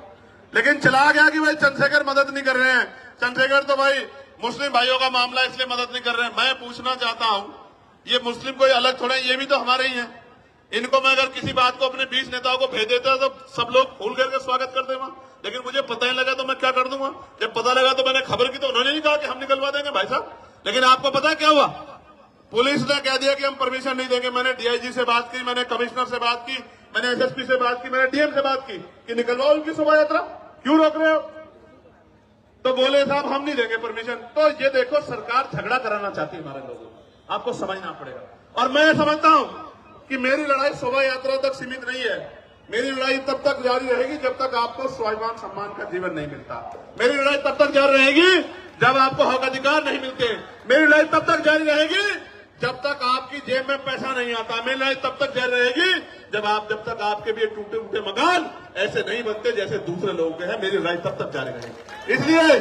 लेकिन चला गया कि भाई चंद्रशेखर मदद नहीं कर रहे हैं, चंद्रशेखर तो भाई मुस्लिम भाइयों का मामला इसलिए मदद नहीं कर रहे हैं। मैं पूछना चाहता हूं, ये मुस्लिम कोई अलग थोड़ा, ये भी तो हमारे ही हैं। इनको मैं अगर किसी बात को अपने 20 नेताओं को भेज देता तो सब लोग फूल करके स्वागत कर देगा, लेकिन मुझे पता ही लगा तो मैं क्या कर दूंगा। जब पता लगा तो मैंने खबर की, तो उन्होंने नहीं कहा कि हम निकलवा देंगे भाई साहब। लेकिन आपको पता है क्या हुआ, पुलिस ने कह दिया कि हम परमिशन नहीं देंगे। मैंने डीआईजी से बात की, मैंने कमिश्नर से बात की, मैंने एसएसपी से बात की, मैंने डीएम से बात की कि निकलवाओ उनकी शोभा यात्रा, क्यों रोक रहे हो। तो बोले साहब हम नहीं देंगे परमिशन। तो ये देखो, सरकार झगड़ा कराना चाहती है हमारे लोगों को, आपको समझना पड़ेगा। और मैं समझता हूं कि मेरी लड़ाई शोभा यात्रा तक सीमित नहीं है, मेरी लड़ाई तब तक जारी रहेगी जब तक आपको स्वाभिमान सम्मान का जीवन नहीं मिलता। मेरी लड़ाई तब तक जारी रहेगी जब आपको हक अधिकार नहीं मिलते। मेरी लड़ाई तब तक जारी रहेगी जब तक आपकी जेब में पैसा नहीं आता। मेरी लड़ाई तब तक जारी रहेगी जब तक आपके भी टूटे फूटे मकान ऐसे नहीं बनते जैसे दूसरे लोगों के हैं। मेरी लड़ाई तब तक जारी रहेगी। इसलिए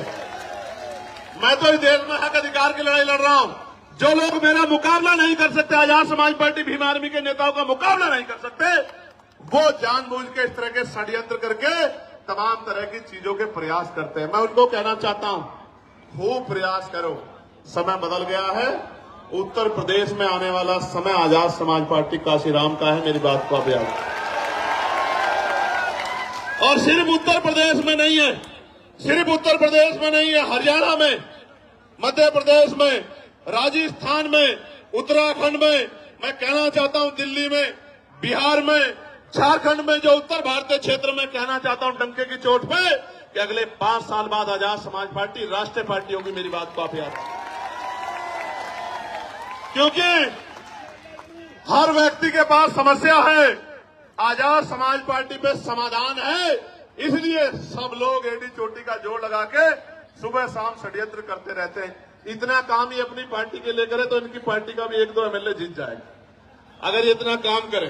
मैं तो इस देश में हक अधिकार की लड़ाई लड़ रहा हूं। जो लोग मेरा मुकाबला नहीं कर सकते, आजाद समाज पार्टी भीम आर्मी के नेताओं का मुकाबला नहीं कर सकते, वो जानबूझ के इस तरह के षड्यंत्र करके तमाम तरह की चीजों के प्रयास करते हैं। मैं उनको कहना चाहता हूं, खूब प्रयास करो, समय बदल गया है। उत्तर प्रदेश में आने वाला समय आजाद समाज पार्टी काशीराम का है, मेरी बात को आप याद। और सिर्फ उत्तर प्रदेश में नहीं है, सिर्फ उत्तर प्रदेश में नहीं है, हरियाणा में, मध्य प्रदेश में, राजस्थान में, उत्तराखंड में, मैं कहना चाहता हूं दिल्ली में, बिहार में, झारखंड में, जो उत्तर भारतीय क्षेत्र में, कहना चाहता हूं डंके की चोट पे कि अगले 5 साल बाद आजाद समाज पार्टी राष्ट्रीय पार्टी होगी। मेरी बात को आप याद, क्योंकि हर व्यक्ति के पास समस्या है, आजाद समाज पार्टी पे समाधान है। इसलिए सब लोग एडी चोटी का जोड़ लगा के सुबह शाम षड्यंत्र करते रहते हैं। इतना काम ही अपनी पार्टी के लिए करे तो इनकी पार्टी का भी 1-2 एमएलए जीत जाएगा। अगर ये इतना काम करे,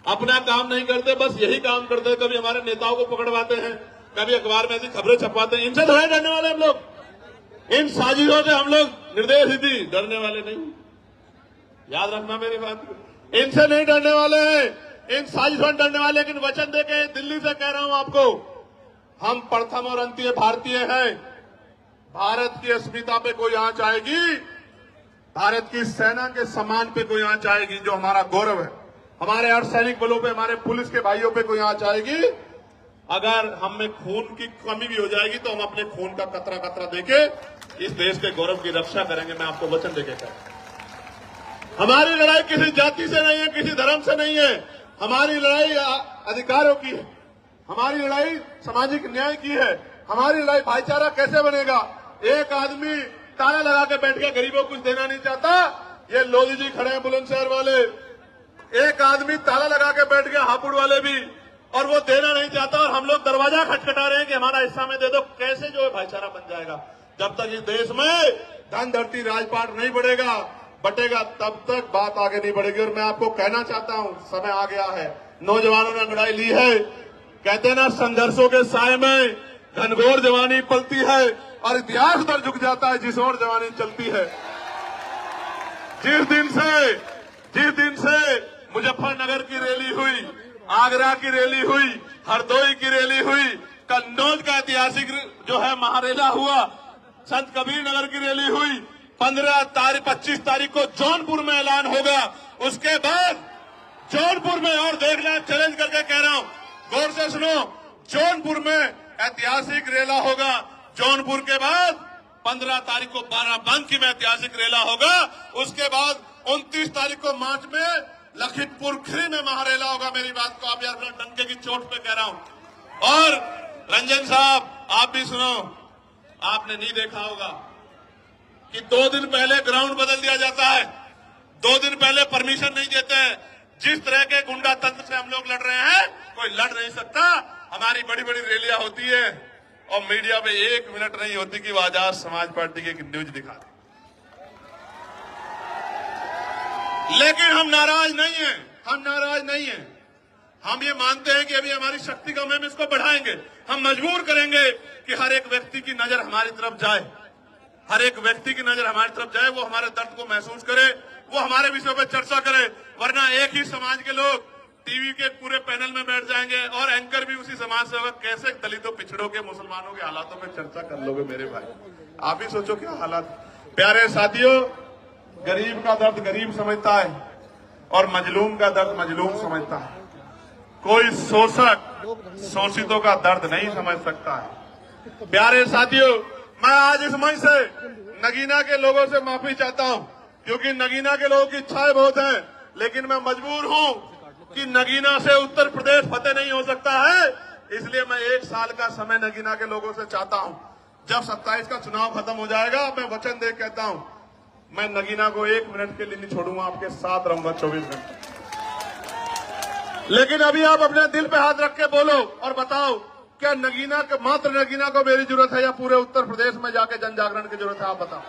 अपना काम नहीं करते, बस यही काम करते हैं, कभी हमारे नेताओं को पकड़वाते हैं, कभी अखबार में ऐसी खबरें छपवाते हैं। इनसे थोड़े डरने वाले हम लोग, इन साजिशों से हम लोग निर्दय सिद्धि डरने वाले नहीं, याद रखना मेरी बात। इनसे नहीं डरने वाले हैं, इन साजिशों से डरने वाले। लेकिन वचन देके दिल्ली से कह रहा हूं आपको, हम प्रथम और अंतिम भारतीय हैं। भारत की अस्मिता पे कोई आंच आएगी, भारत की सेना के सम्मान पे कोई आंच आएगी, जो हमारा गौरव है, हमारे अर्धसैनिक बलों पे, हमारे पुलिस के भाइयों पे कोई आंच आएगी, अगर हम में खून की कमी भी हो जाएगी तो हम अपने खून का कतरा कतरा देके इस देश के गौरव की रक्षा करेंगे। मैं आपको वचन देके कह, हमारी लड़ाई किसी जाति से नहीं है, किसी धर्म से नहीं है, हमारी लड़ाई अधिकारों की है, हमारी लड़ाई सामाजिक न्याय की है, हमारी लड़ाई भाईचारा कैसे बनेगा। एक आदमी ताला लगा के बैठ गया, गरीबों को कुछ देना नहीं चाहता, ये लोधी जी खड़े हैं बुलंदशहर वाले, एक आदमी ताला लगा के बैठ गया, हापुड़ वाले भी, और वो देना नहीं चाहता, और हम लोग दरवाजा खटखटा रहे हैं कि हमारा हिस्सा में दे दो। कैसे जो है भाईचारा बन जाएगा? जब तक इस देश में धन धरती राजपाट नहीं बटेगा तब तक बात आगे नहीं बढ़ेगी। और मैं आपको कहना चाहता हूं, समय आ गया है, नौजवानों ने लड़ाई ली है। कहते हैं ना, संघर्षों के साए में घनघोर जवानी पलती है और इतिहास उधर झुक जाता है जिस ओर जवानी चलती है। जिस दिन से मुजफ्फरनगर की रैली हुई, आगरा की रैली हुई, हरदोई की रैली हुई, कन्नौज का ऐतिहासिक जो है महारेला हुआ, संत कबीर नगर की रैली हुई, 25 तारीख को जौनपुर में ऐलान होगा। उसके बाद जौनपुर में, और देखना, चैलेंज करके कह रहा हूं, गौर से सुनो, जौनपुर में ऐतिहासिक रेला होगा। जौनपुर के बाद 15 तारीख को बाराबंकी में ऐतिहासिक रेला होगा। उसके बाद 29 तारीख को मार्च में लखीमपुर खीरी में महारेला होगा। मेरी बात को आप यार डंके की चोट पे कह रहा हूं। और रंजन साहब, आप भी सुनो। आपने नहीं देखा होगा कि 2 दिन पहले ग्राउंड बदल दिया जाता है, 2 दिन पहले परमिशन नहीं देते हैं। जिस तरह के गुंडा तंत्र से हम लोग लड़ रहे हैं, कोई लड़ नहीं सकता। हमारी बड़ी बड़ी रैलियां होती है और मीडिया में 1 मिनट नहीं होती कि वो आजाद समाज पार्टी की एक न्यूज दिखा दे। लेकिन हम नाराज नहीं हैं, हम नाराज नहीं हैं। हम ये मानते हैं कि अभी हमारी शक्ति कम है, हम इसको बढ़ाएंगे। हम मजबूर करेंगे कि हर एक व्यक्ति की नजर हमारी तरफ जाए, हर एक व्यक्ति की नजर हमारी तरफ जाए, वो हमारे दर्द को महसूस करे, वो हमारे विषयों पर चर्चा करे। वरना एक ही समाज के लोग टीवी के पूरे पैनल में बैठ जाएंगे और एंकर भी उसी समाज से होगा। कैसे दलितों, पिछड़ों के, मुसलमानों के हालातों में चर्चा कर लोगे मेरे भाई? आप ही सोचो क्या हालात। प्यारे साथियों, गरीब का दर्द गरीब समझता है और मजलूम का दर्द मजलूम समझता है। कोई शोषक शोषितों का दर्द नहीं समझ सकता है। प्यारे साथियों, मैं आज इस मंच से नगीना के लोगों से माफी चाहता हूं, क्योंकि नगीना के लोगों की इच्छाएं बहुत हैं, लेकिन मैं मजबूर हूं कि नगीना से उत्तर प्रदेश फतेह नहीं हो सकता है। इसलिए मैं 1 साल का समय नगीना के लोगों से चाहता हूं। जब 27 का चुनाव खत्म हो जाएगा, मैं वचन दे कहता हूं, मैं नगीना को 1 मिनट के लिए नहीं छोड़ूंगा, आपके साथ रहूंगा 24 घंटे। लेकिन अभी आप अपने दिल पे हाथ रख के बोलो और बताओ, क्या नगीना के, मात्र नगीना को मेरी जरूरत है या पूरे उत्तर प्रदेश में जाके जन जागरण की जरूरत है? आप बताओ।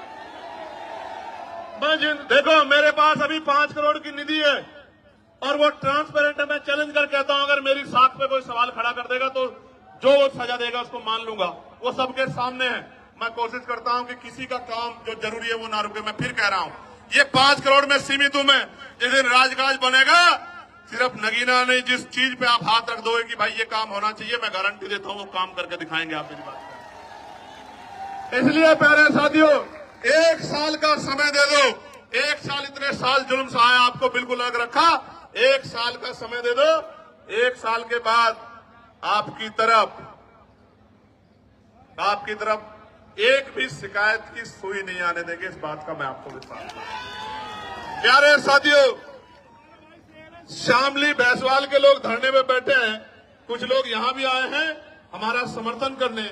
देखो, मेरे पास अभी 5 करोड़ की निधि है और वो ट्रांसपेरेंट है। मैं चैलेंज कर कहता हूं, अगर मेरी साख पे कोई सवाल खड़ा कर देगा तो जो वो सजा देगा उसको मान लूंगा। वो सबके सामने है। मैं कोशिश करता हूं कि किसी का काम जो जरूरी है वो ना रुके। मैं फिर कह रहा हूं, ये 5 करोड़ में सीमित हूं मैं। जिस दिन राजकाज बनेगा, सिर्फ नगीना नहीं, जिस चीज पे आप हाथ रख दोगे कि भाई ये काम होना चाहिए, मैं गारंटी देता हूं वो काम करके दिखाएंगे। आप मेरी बात। इसलिए प्यारे साथियों, 1 साल का समय दे दो। 1 साल, इतने साल जुल्म सहाया, आपको बिल्कुल अलग रखा। 1 साल का समय दे दो। 1 साल के बाद आपकी तरफ एक भी शिकायत की सुई नहीं आने देंगे। इस बात का मैं आपको विश्वास दूं। प्यारे साथियों, शामली भैंसवाल के लोग धरने में बैठे हैं, कुछ लोग यहां भी आए हैं हमारा समर्थन करने।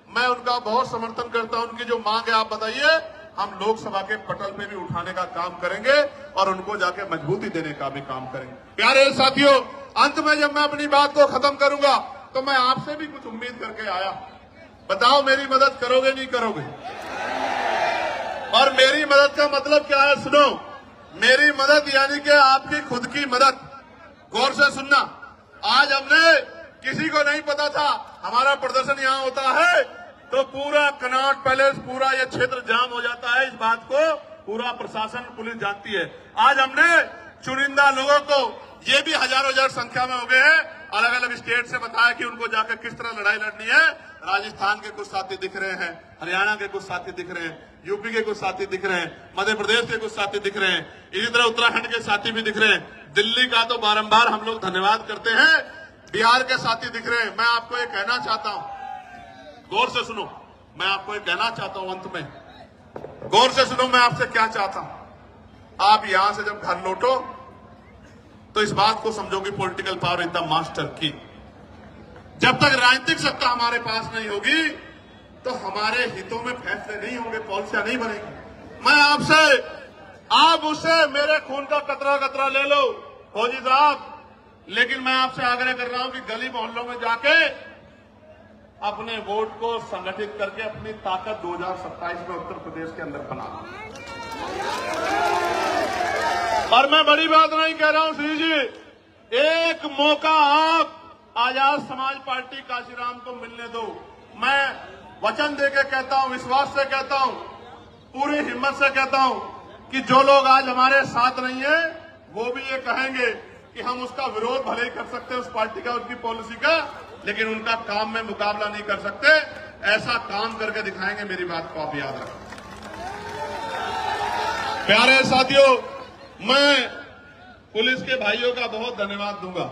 मैं उनका बहुत समर्थन करता हूं। उनकी जो मांग है आप बताइए, हम लोकसभा के पटल पे भी उठाने का काम करेंगे और उनको जाके मजबूती देने का भी काम करेंगे। प्यारे साथियों, अंत में जब मैं अपनी बात को खत्म करूंगा तो मैं आपसे भी कुछ उम्मीद करके आया। बताओ, मेरी मदद करोगे नहीं करोगे? और मेरी मदद का मतलब क्या है? सुनो, मेरी मदद यानी कि आपकी खुद की मदद। गौर से सुनना। आज हमने, किसी को नहीं पता था हमारा प्रदर्शन यहां होता है, तो पूरा कनॉट पैलेस, पूरा ये क्षेत्र जाम हो जाता है। इस बात को पूरा प्रशासन, पुलिस जानती है। आज हमने चुनिंदा लोगों को, ये भी हजारों हजार संख्या में हो गए हैं, अलग अलग स्टेट से बताया कि उनको जाकर किस तरह लड़ाई लड़नी है। राजस्थान के कुछ साथी दिख रहे हैं, हरियाणा के कुछ साथी दिख रहे हैं, यूपी के कुछ साथी दिख रहे हैं, मध्य प्रदेश के कुछ साथी दिख रहे हैं, इसी तरह उत्तराखंड के साथी भी दिख रहे हैं। दिल्ली का तो बारंबार हम लोग धन्यवाद करते हैं। बिहार के साथी दिख रहे हैं। मैं आपको ये कहना चाहता हूं, गौर से सुनो, मैं आपको ये कहना चाहता हूं, अंत में गौर से सुनो, मैं आपसे क्या चाहता हूं। आप यहां से जब घर लौटो तो इस बात को समझो कि political power is the master की। जब तक राजनीतिक सत्ता हमारे पास नहीं होगी तो हमारे हितों में फैसले नहीं होंगे, पॉलिसियां नहीं बनेगी। मैं आपसे, आप उससे मेरे खून का कतरा कतरा ले लो फौजी साहब, लेकिन मैं आपसे आग्रह कर रहा हूं कि गली मोहल्लों में जाके अपने वोट को संगठित करके अपनी ताकत 2027 में उत्तर प्रदेश के अंदर बना। और मैं बड़ी बात नहीं कह रहा हूं श्री जी, एक मौका आप आजाद समाज पार्टी काशीराम को मिलने दो। मैं वचन देके कहता हूं, विश्वास से कहता हूं, पूरी हिम्मत से कहता हूं कि जो लोग आज हमारे साथ नहीं है वो भी ये कहेंगे कि हम उसका विरोध भले ही कर सकते हैं, उस पार्टी का, उसकी पॉलिसी का, लेकिन उनका काम में मुकाबला नहीं कर सकते। ऐसा काम करके दिखाएंगे। मेरी बात को आप याद रखें। प्यारे साथियों, मैं पुलिस के भाइयों का बहुत धन्यवाद दूंगा।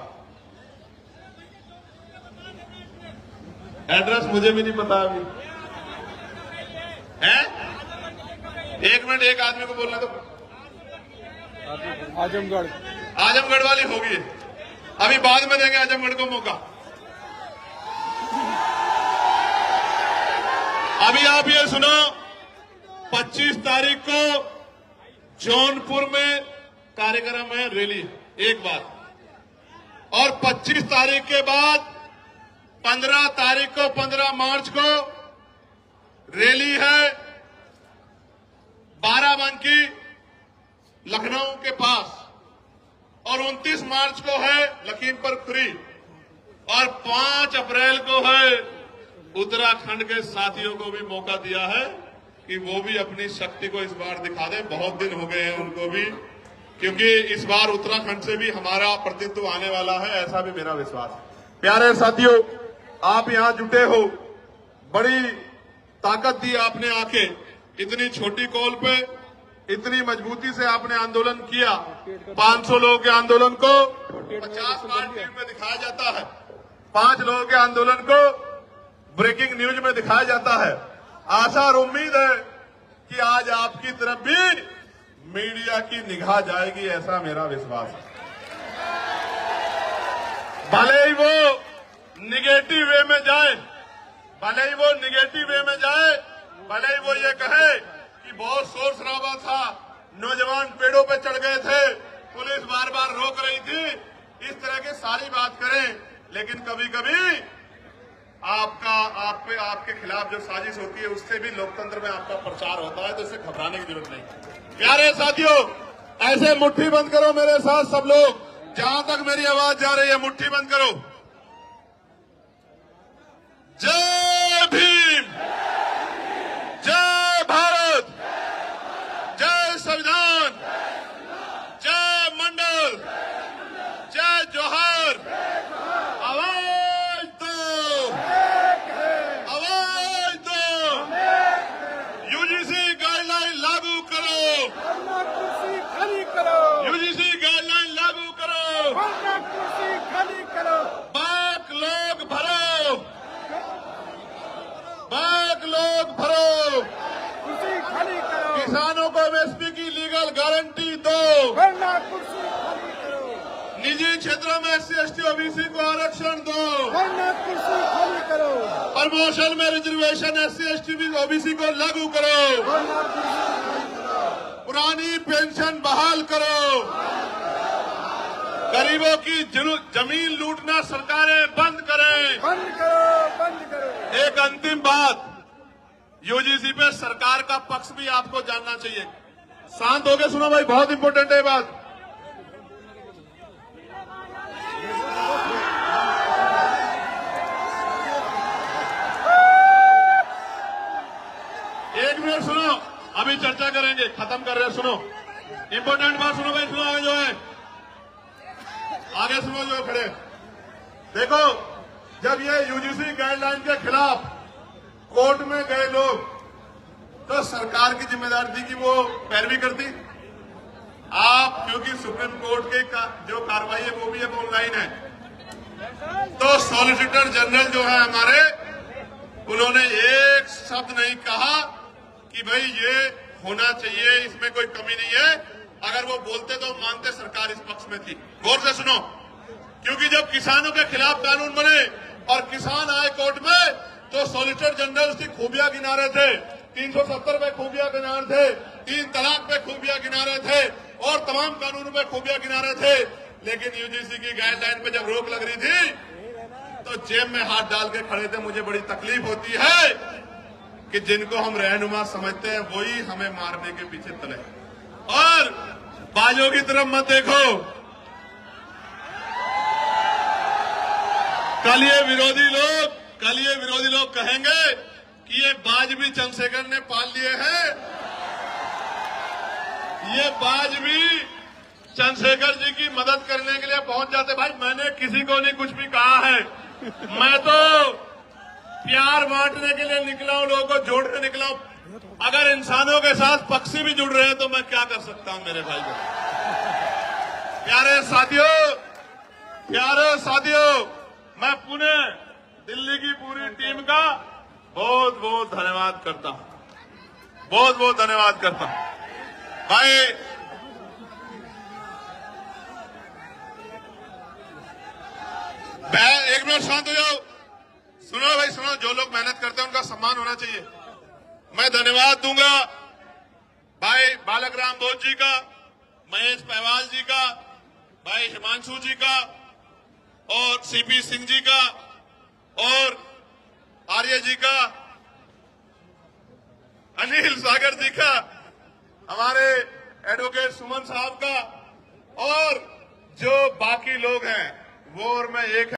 एड्रेस मुझे भी नहीं पता अभी है। 1 मिनट, एक आदमी को बोलना तो। आजमगढ़ वाली होगी, अभी बाद में देंगे आजमगढ़ को मौका। अभी आप ये सुनो, 25 तारीख को जौनपुर में कार्यक्रम है, रैली एक बार, और 25 तारीख के बाद 15 तारीख को 15 मार्च को रैली है बाराबंकी लखनऊ के पास, और 29 मार्च को है लखीमपुर खीरी, और 5 अप्रैल को है उत्तराखंड के साथियों को भी मौका दिया है कि वो भी अपनी शक्ति को इस बार दिखा दें। बहुत दिन हो गए हैं उनको भी, क्योंकि इस बार उत्तराखंड से भी हमारा प्रतिनिधित्व आने वाला है, ऐसा भी मेरा विश्वास है। प्यारे साथियों, आप यहां जुटे हो, बड़ी ताकत दी आपने आके, इतनी छोटी कॉल पे इतनी मजबूती से आपने आंदोलन किया। 500 लोगों के आंदोलन को 50 बार टीवी में दिखाया जाता है, 5 लोगों के आंदोलन को ब्रेकिंग न्यूज में दिखाया जाता है। आशा और उम्मीद है कि आज आपकी तरफ भी मीडिया की निगाह जाएगी, ऐसा मेरा विश्वास है। भले ही वो निगेटिव वे में जाए, भले ही वो निगेटिव वे में जाए, भले ही वो ये कहे कि बहुत शोर शराबा था, नौजवान पेड़ों पे चढ़ गए थे, पुलिस बार बार रोक रही थी, इस तरह की सारी बात करें, लेकिन कभी कभी आपके खिलाफ जो साजिश होती है उससे भी लोकतंत्र में आपका प्रचार होता है, तो इससे घबराने की जरूरत नहीं। प्यारे साथियों, ऐसे मुट्ठी बंद करो मेरे साथ सब लोग, जहां तक मेरी आवाज जा रही है मुट्ठी बंद करो। जय भीम, जय भारत, जय संविधान, जय मंडल, जय जोहर। आवाज दो, आवाज दो। यूजीसी गाइडलाइन लागू करो, कुर्सी खाली करो, यूजीसी गाइडलाइन लागू करो, कुर्सी खाली करो, बाक लोग भरो, बाक लोग भरो, कुर्सी खाली करो, किसानों को एमएसपी की लीगल गारंटी दो, वरना कुर्सी खाली करो, निजी क्षेत्रों में एससी एसटी ओबीसी को आरक्षण दो, वरना कुर्सी खाली करो, प्रमोशन में रिजर्वेशन एससी एसटी ओबीसी को लागू करो, वरना कुर्सी खाली करो, पुरानी पेंशन बहाल करो, गरीबों की जमीन लूटना सरकारें बंद करें। बंद करो, बंद करो। एक अंतिम बात, यूजीसी पे सरकार का पक्ष भी आपको जानना चाहिए। शांत होकर सुनो भाई, बहुत इंपॉर्टेंट है बात। एक मिनट सुनो, अभी चर्चा करेंगे, खत्म कर रहे हैं, सुनो इंपॉर्टेंट बात सुनो भाई, सुनो आगे जो है, आगे सुनो जो खड़े। देखो, जब ये यूजीसी गाइडलाइन के खिलाफ कोर्ट में गए लोग, तो सरकार की जिम्मेदारी थी कि वो पैरवी करती। आप क्योंकि सुप्रीम कोर्ट की जो कार्रवाई है वो भी अब ऑनलाइन है, तो सॉलिसिटर जनरल जो है हमारे, उन्होंने एक शब्द नहीं कहा कि भाई ये होना चाहिए, इसमें कोई कमी नहीं है। अगर वो बोलते तो मानते, सरकार इस पक्ष में थी। गौर से सुनो, क्योंकि जब किसानों के खिलाफ कानून बने और किसान आए कोर्ट में, तो सॉलिसिटर जनरल उसकी खूबियां गिना रहे थे, 370 पे खूबियां गिना रहे थे, 3 तलाक पे खूबियां गिना रहे थे, और तमाम कानूनों पे खूबियां गिना रहे थे। लेकिन यूजीसी की गाइडलाइन पे जब रोक लग रही थी, तो जेब में हाथ डाल के खड़े थे। मुझे बड़ी तकलीफ होती है कि जिनको हम रहनुमा समझते हैं वही हमें मारने के पीछे तले। और बाजों की तरफ मत देखो, कल ये विरोधी लोग कहेंगे कि ये बाज भी चंद्रशेखर ने पाल लिए हैं, ये बाज भी चंद्रशेखर जी की मदद करने के लिए पहुंच जाते। भाई मैंने किसी को नहीं कुछ भी कहा है, मैं तो प्यार बांटने के लिए निकला हूं, लोगों को जोड़ने निकला हूं। अगर इंसानों के साथ पक्षी भी जुड़ रहे हैं तो मैं क्या कर सकता हूं मेरे भाई को। प्यारे साथियों, मैं पुणे दिल्ली की पूरी टीम का बहुत बहुत धन्यवाद करता हूं, बहुत बहुत धन्यवाद करता हूं। भाई एक मिनट शांत हो जाओ, सुनो भाई सुनो, जो लोग मेहनत करते हैं उनका सम्मान होना चाहिए। मैं धन्यवाद दूंगा भाई बालक राम बोध जी का, महेश पहवाल जी का, भाई हिमांशु जी का और सीपी सिंह जी का और आर्य जी का, अनिल सागर जी का, हमारे एडवोकेट सुमन साहब का और जो बाकी लोग हैं वो और मैं एक